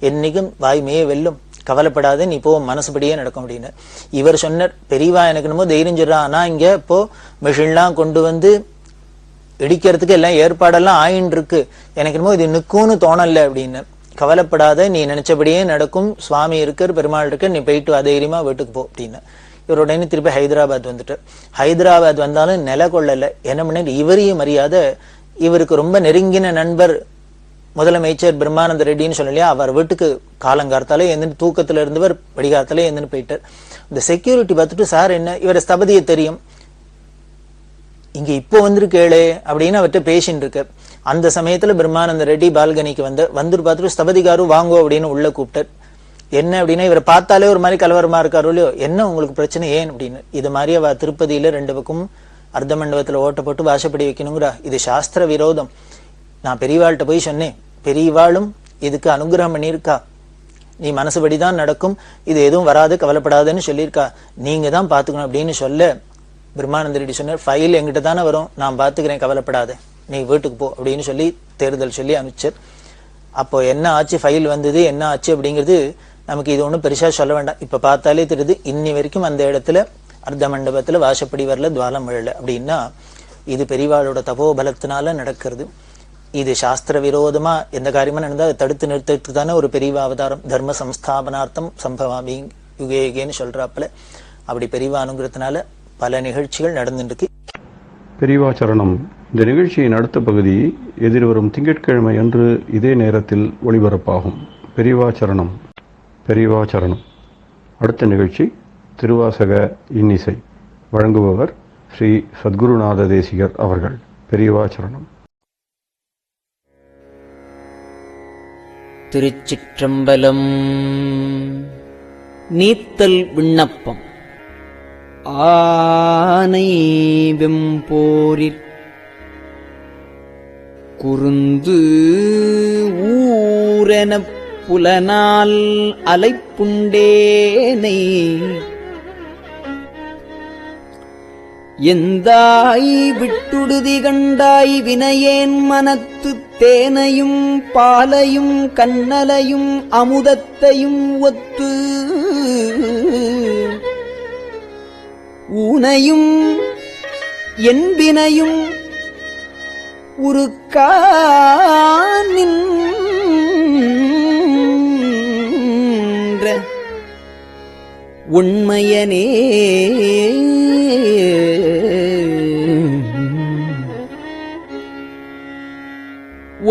என்னைக்கும் வாய்மையே வெல்லும், கவலைப்படாத, நீ போ மனசுபடியே நடக்கும் அப்படின்னு இவர் சொன்னார். பெரியவா எனக்கு என்னமோ தைரியம் சொல்றான், ஆனா இங்க இப்போ மிஷின்லாம் கொண்டு வந்து இடிக்கிறதுக்கு எல்லாம் ஏற்பாடெல்லாம் ஆயின்னு இருக்கு, எனக்கு என்னமோ இது நிக்கும்னு தோணல அப்படின்னு. கவலைப்படாத, நீ நினைச்சபடியே நடக்கும், சுவாமி இருக்கார், பெருமாள் இருக்கார், நீ போயிட்டு தைரியமா வீட்டுக்கு போ அப்படின்னு. இவருடனே திருப்பி ஹைதராபாத் வந்துட்டு, ஹைதராபாத் வந்தாலும் நில கொள்ளல, என்ன பண்ண இவரையும் மரியாதை, இவருக்கு ரொம்ப நெருங்கின நண்பர் முதலமைச்சர் பிரம்மானந்த ரெட்டின்னு சொல்லலையா, அவர் வீட்டுக்கு காலங்காலத்தாலே எந்த தூக்கத்துல இருந்தவர் வடிகாலத்தாலே எந்தன்னு போயிட்டார். இந்த செக்யூரிட்டி பார்த்துட்டு, சார் என்ன இவர ஸ்தபதியை தெரியும், இங்க இப்போ வந்திருக்கேளே அப்படின்னு அவர்கிட்ட பேசின்னு இருக்க. அந்த சமயத்துல பிரம்மானந்த ரெட்டி பால்கனிக்கு வந்துட்டு பார்த்துட்டு, ஸ்தபதிகாரு வாங்கோ அப்படின்னு உள்ள கூப்பிட்டார். என்ன அப்படின்னா, இவரை பார்த்தாலே ஒரு மாதிரி கலவரமா இருக்காரு இல்லையோ, என்ன உங்களுக்கு பிரச்சனை ஏன் அப்படின்னு. இது மாதிரி அவ திருப்பதியில 2 பக்கம் அர்த்த மண்டபத்துல ஓட்ட போட்டு வாசப்படி வைக்கணுங்கிறா, இது சாஸ்திர விரோதம். நான் பெரியவாள்கிட்ட போய் சொன்னேன், பெரியவாளும் இதுக்கு அனுகிரகம் பண்ணியிருக்கா, நீ மனசுபடிதான் நடக்கும், இது எதுவும் வராது கவலைப்படாதுன்னு சொல்லியிருக்கா, நீங்க தான் பாத்துக்கணும் அப்படின்னு சொல்ல, பிரம்மானந்த ரெட்டி சொன்னார், ஃபைல் எங்கிட்ட தானே வரும், நான் பாத்துக்கிறேன், கவலைப்படாத, நீ வீட்டுக்கு போ அப்படின்னு சொல்லி தேர்தல் சொல்லி அனுப்பிச்சார். அப்போ என்ன ஆச்சு, ஃபைல் வந்தது என்ன ஆச்சு அப்படிங்கிறது நமக்கு இது ஒன்றும் பெருசா சொல்ல வேண்டாம், இப்ப பார்த்தாலே தெரியுது. இன்னி வரைக்கும் அந்த இடத்துல அர்த்த மண்டபத்துல வாசப்படி வரல, துவாரம் விழல அப்படின்னா இது பெரியவாளோட தபோபலத்தினால நடக்கிறது. இது சாஸ்திர விரோதமா எந்த காரியமா நடந்தா அதை தடுத்து நிறுத்துறதுக்கு தானே ஒரு பெரியவா அவதாரம், தர்ம சம்ஸ்தாபனார்த்தம் சம்பவாமி யுகேகேன்னு சொல்றாப்புல. அப்படி பெரியவா அனுங்கிறதுனால பல நிகழ்ச்சிகள் நடந்துருக்கு. பெரியவா சரணம். இந்த நிகழ்ச்சியின் அடுத்த பகுதி எதிர்வரும் திங்கட்கிழமை அன்று இதே நேரத்தில் ஒளிபரப்பாகும். பெரியவா சரணம். பெரியவா சரணம். அடுத்த நிகழ்ச்சி திருவாசக இன்னிசை. வழங்குபவர் ஸ்ரீ சத்குருநாத தேசிகர் அவர்கள். பெரியவா சரணம். திருச்சிற்றம்பலம். நீத்தல் விண்ணப்பம். ஆனை வெம்போரிற் குருந்து ஊரெனப் புலனால் அலைப்புண்டேனை எந்தாய் விட்டுடுதி கண்டாய் வினையேன் மனத்து தேனையும் பாலையும் கண்ணலையும் அமுதத்தையும் ஒத்து ஊனையும் என்பினையும் உருக்கானின் உண்மையனே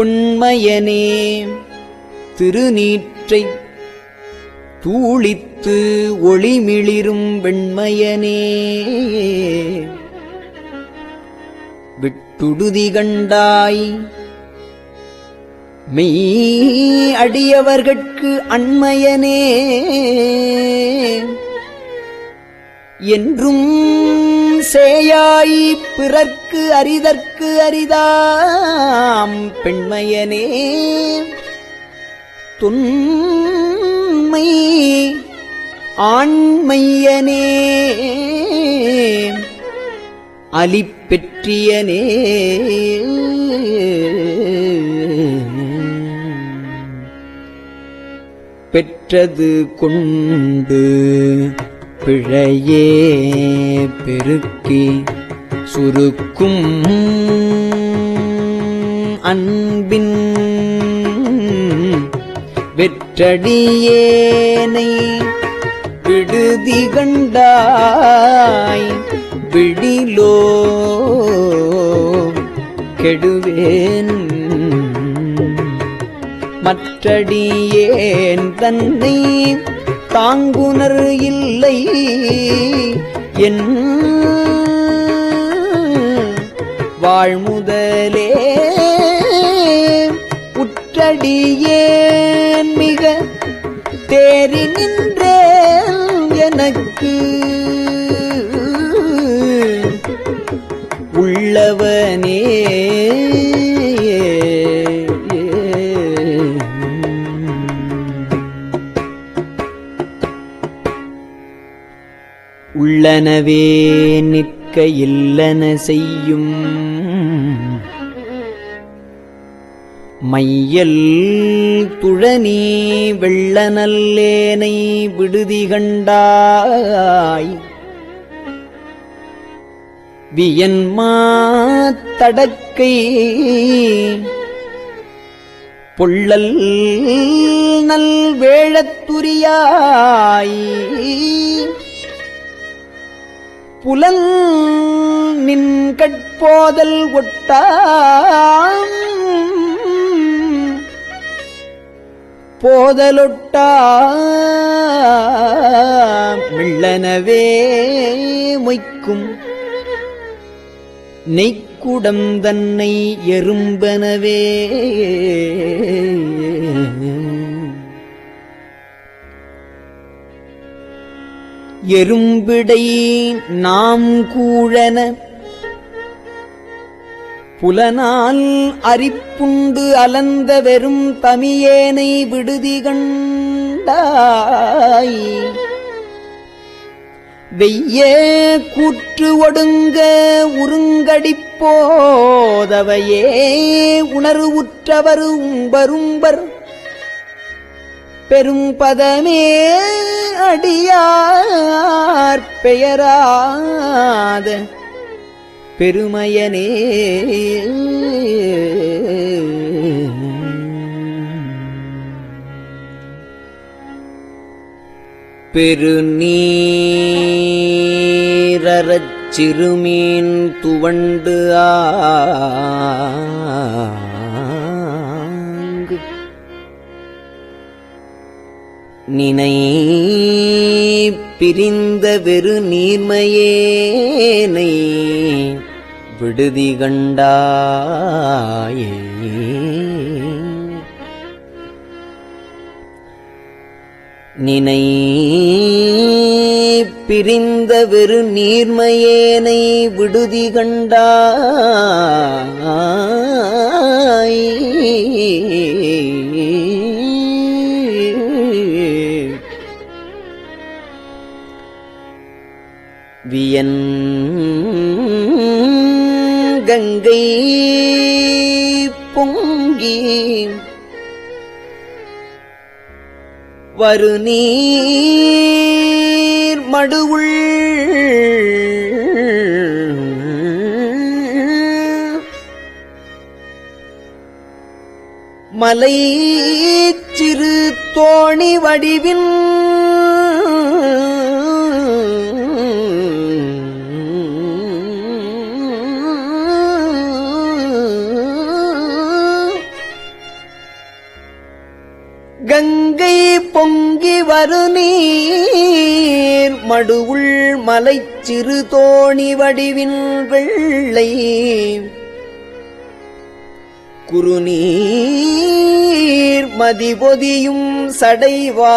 உண்மையனே திருநீற்றை தூளித்து ஒளிமிளிரும் வெண்மையனே விட்டுடுதி கண்டாய் மெய் அடியவர்கட்கு அண்மையனே என்றும் சேயாய் பிறர்க்கு அரிதற்கு அரிதாம் பெண்மையனே துன்மை ஆண்மையனே அலிப்பெற்றியனே பெற்றது கொண்டு பிழையே பெருக்கி சுருக்கும் அன்பின் வெற்றடியேனை விடுதி கண்டாய் விடிலோ கெடுவேன் மற்றடியேன் தன்னை தாங்குனர் இல்லை என் வாழ்முதலே உற்றடியேன் மிக தேறி நின்றேன் எனக்கு உள்ளவனே உள்ளனவே நிற்க இல்லன செய்யும் மையல் துழனி வெள்ளநல்லேனை விடுதி கண்டாய் வியன்மா தடக்கை பொள்ளல் நல் வேழத்துரியாய் புலன் நின் கட்போதல் ஒட்டாம் போதலொட்டா மிள்ளனவே மொய்க்கும் நெய்க்குடம் தன்னை எறும்பனவே எறும்பிடை நாம் கூழன புலனால் அரிப்புண்டு அலந்த வெறும் தமியேனை விடுதி கண்டாய் வெய்ய கூற்று ஒடுங்க உருங்கடிப்போதவையே உணர்வுற்றவர் உம்பரும்பர் பெரும்பதமே அடியார் பெயராத பெருமையனே பெருநீரறச் சிறுமீன் துவண்டு ஆங்கு நினை பிரிந்த வெறு நீர்மையேனை விடுதி கண்டாயே நினை பிரிந்த வெறு நீர்மையேனை விடுதி கண்டாய் வியன் கங்கை பொங்கி வருநீர் மடுவுள் மலை சிறு தோணி வடிவின் கங்கை பொங்கி வருநீர் மடுவுள் மலை சிறு தோணி வடிவின் வெள்ளை குறுநீர் மதிபொதியும் சடைவான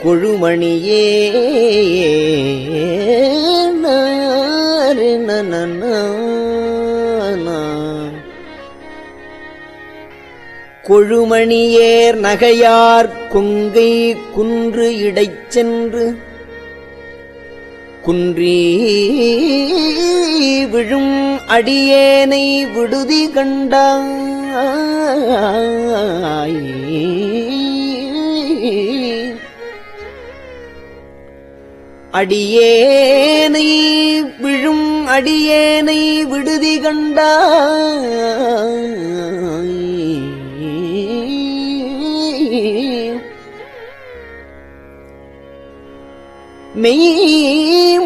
கொழுமணியே கொழுமணியேர் நகையார் கொங்கை குன்று இடைச் சென்று குன்றி விழும் அடியேனை விடுதி கண்டாய் அடியேனை விழும் அடியேனை விடுதி கண்டாய் மெய்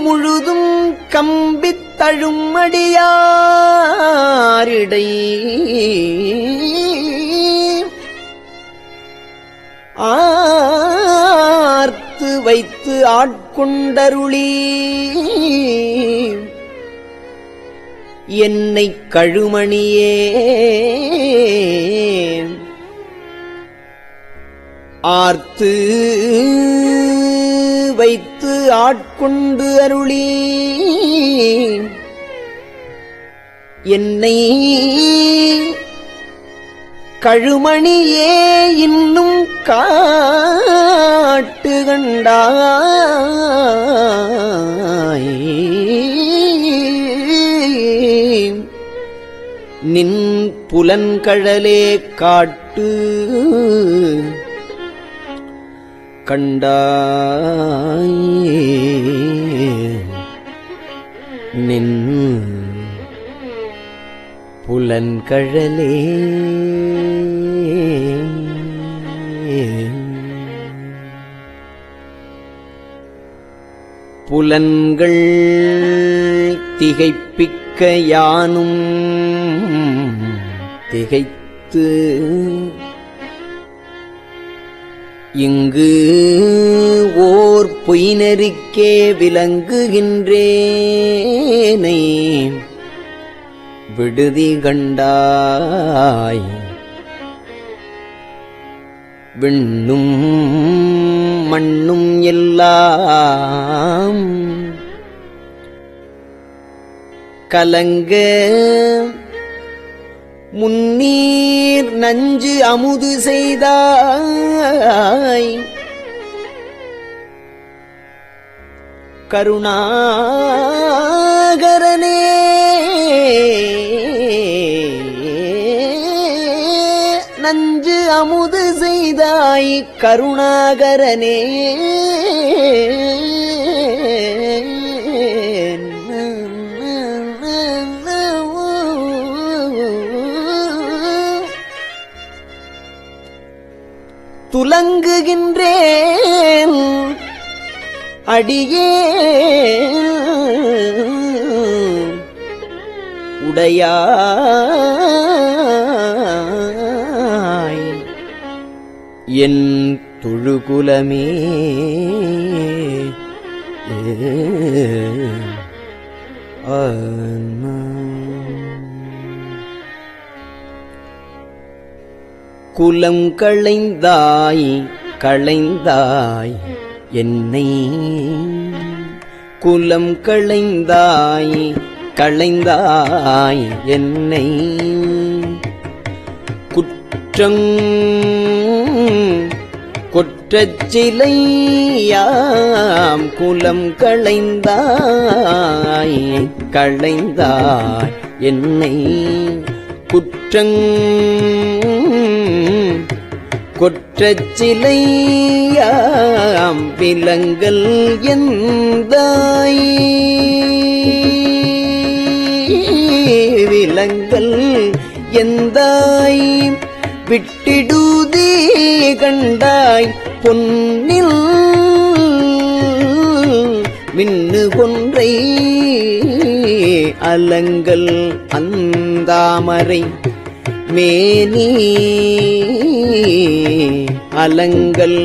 முழுதும் கம்பித்தழும் அடியாரிடை ஆர்த்து வைத்து ஆட்கொண்டருளி என்னை கழுமணியே ஆர்த்து வைத்து ஆட்கொண்டு அருளி என்னை கழுமணியே இன்னும் காட்டுகண்டாய் நின் புலன்கழலே காட்டு கண்டாய் நின் புலன்கழலே புலன்கள் திகைப்பிக்க யானும் திகைத்து இங்கு ஓர் பொய்நெறிக்கே விளங்குகின்றேனை விடுதி கண்டாய் விண்ணும் மண்ணும் எல்லாம் கலங்க முன்னீர் நஞ்சு அமுது செய்தாய் கருணாகரனே நஞ்சு அமுது செய்தாய் கருணாகரனே துலங்குகின்றேன் அடியே உடையாய் என் தொழுகுலமே குலம் களைந்தாய் களைந்தாய் என்னை குலம் களைந்தாய் களைந்தாய் என்னை குற்றம் கொற்றச் சிலையாம் குலம் களைந்தாய் களைந்தாய் என்னை குற்றங் கொற்றச் சிலையாம் விலங்கல் எந்தாய் விலங்கல் எந்தாய் விட்டிடுதே கண்டாய் பொன்னில் மின்னு கொன்றை அலங்கல் அந்தாமரை மேனி அலங்கல்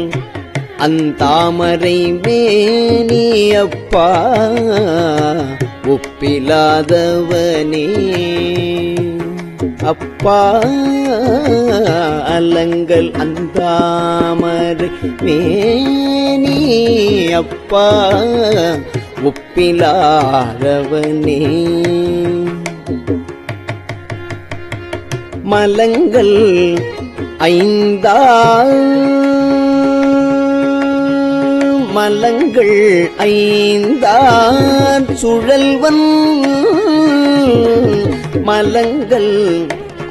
அந்தாமரை மேனி அப்பா ஒப்பிலாதவனே அப்பா அலங்கல் அந்தாமரை மேனி அப்பா ஒப்பிலாதவனே மலங்கள் ஐந்தால் மலங்கள் ஐந்தார் சுழல்வன் மலங்கள்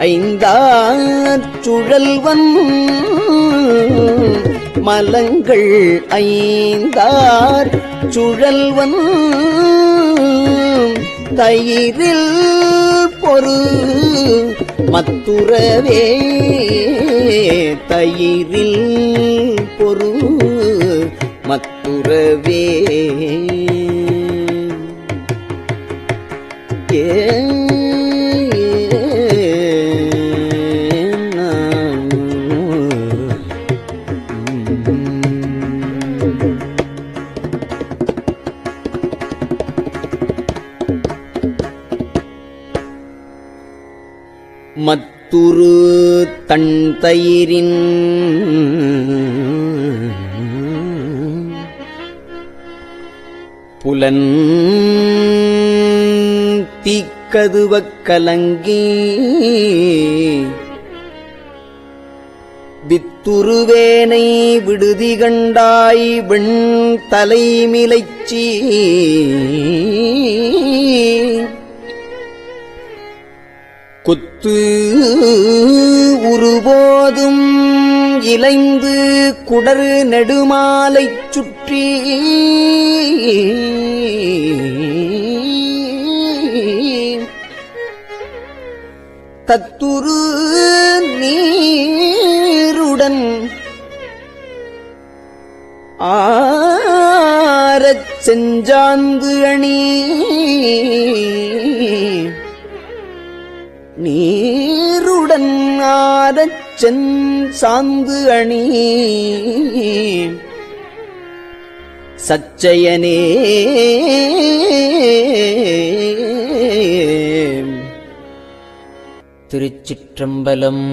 ஐந்தார் சுழல்வன் மலங்கள் ஐந்தார் சுழல்வன் தயிரில் பொரு மத்துறவே தயிரில் பொரு மத்துறவே மத்துரு தன் தயிரின் புலன் தீக்கதுவக் கலங்கி வித்துருவேனை விடுதி கண்டாய் வெண் தலைமிலைச்சி குத்து உருபோதும் இலைந்து குடர் நெடுமாலைச் சுற்றி தத்துரு நீருடன் ஆரச் செஞ்சாந்து அணி நீருடன் ஆரச் சாந்து அணி சச்சயனே திருச்சிற்றம்பலம்.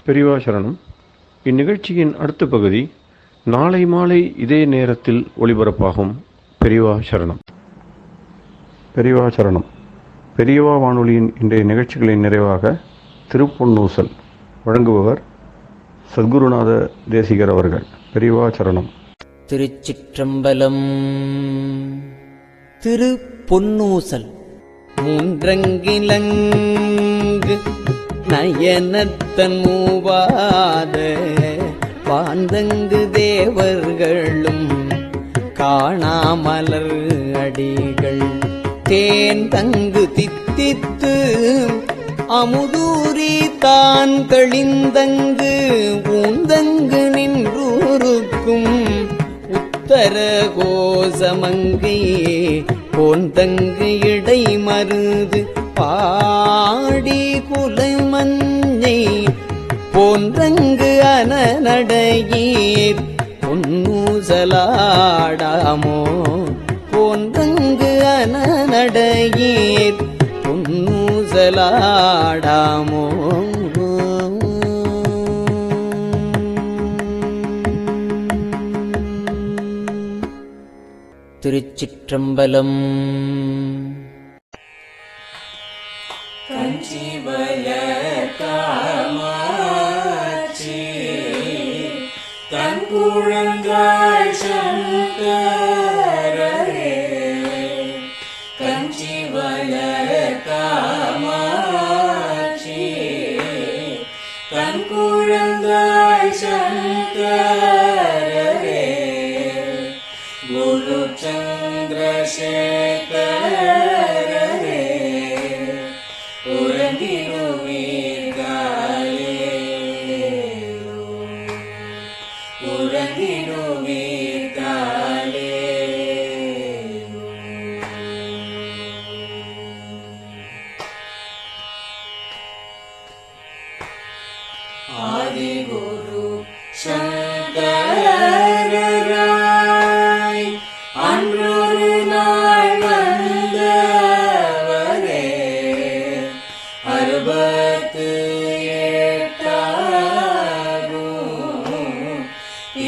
பெரியவா சரணம். இந்நிகழ்ச்சியின் அடுத்த பகுதி நாளை மாலை இதே நேரத்தில் ஒளிபரப்பாகும். பெரியவா சரணம். பெரியவா சரணம். பெரியவா வானொலியின் இன்றைய நிகழ்ச்சிகளின் நிறைவாக திருப்பொன்னூசல் வழங்குபவர் சத்குருநாத தேசிகர் அவர்கள். பெரியவா சரணம். திருச்சிற்றம்பலம். திருப்பொன்னூசல். மூன்றங்கிலங்கு நயனத்தன் மூவாத வாந்தங்கு தேவர்களும் காணாமலர் அடிகள் தேன் தங்கு தித்தித்து அமுதூரி தான் தெளிந்தங்கு ஊந்தங்கு நின்றூருக்கும் உத்தர கோசமங்கை போந்தங்கு இடை மருது பாடி குலமஞ்சை போன்றங்கு அனநடையீர் பொன்னூசலாடாமோ போன்றங்கு அனநடையீர் பொன்னூசலாடாமோ. திருச்சிற்றம்பலம். கஞ்சிவய காமாட்சி தன் குழந்தாய் சங்கரே கஞ்சிவய காமாட்சி தன் குழந்தாய் சங்கரே குரு சந்திரசேகரே உறங்கிடுவீர்களே உறங்கிடுவீர்களே. ஆதிகுரு சங்கரராய் அன்றொரு நாள் வந்தவரே அறுபத்து எட்டாகும்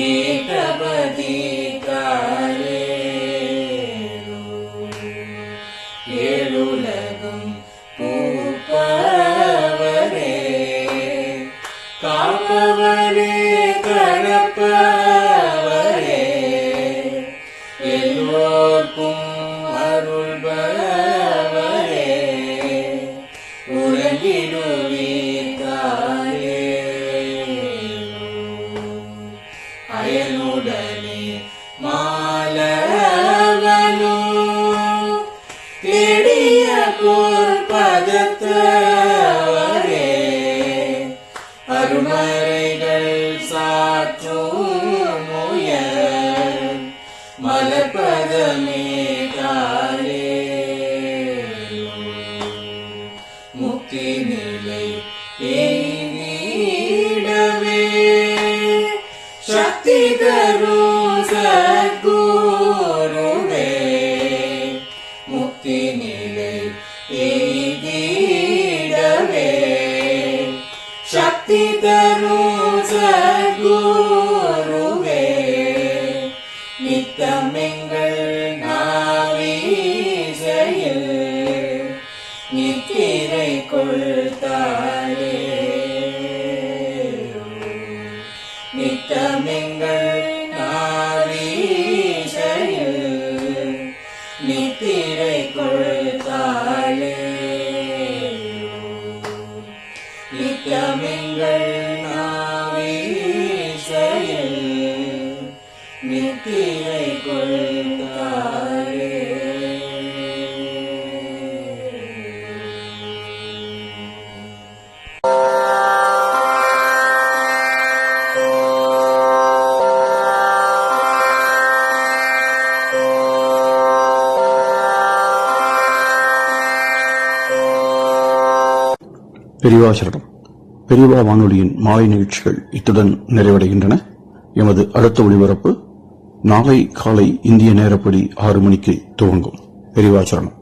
ஈட்டபதி காலேரோ ஏழுலகும் பூப்பவரே காப்பவரே கரப்பவரே எல்லோர்க்கும் அருள்பவரே உறங்கிடுவீர்களே. பதத்தவரே அருமறைகள் சாற்றும் முயல் மலர்பதமே தாரே முக்தி நிலை எய்திடவே சக்தி தரும் சத்குருவே முக்தி நிலை எய்திடவே சக்தி தரும் சத்குருவே நித்தமெங்கள் நாவீசையில் நித்திரை கொள்தாயே நித்தமெங்கள் நாவீசையில் நித்திரை கொள்தாயே நித்தமெங்கள் நாவீசையில் நித்திரை கொள்தாயே பெரியவா சரணம். பெரியவா வானொலியின் மாலை நிகழ்ச்சிகள் இத்துடன் நிறைவடைகின்றன. எமது அடுத்த ஒளிபரப்பு நாளை காலை இந்திய நேரப்படி 6 மணிக்கு துவங்கும். பெரியவா சரணம்.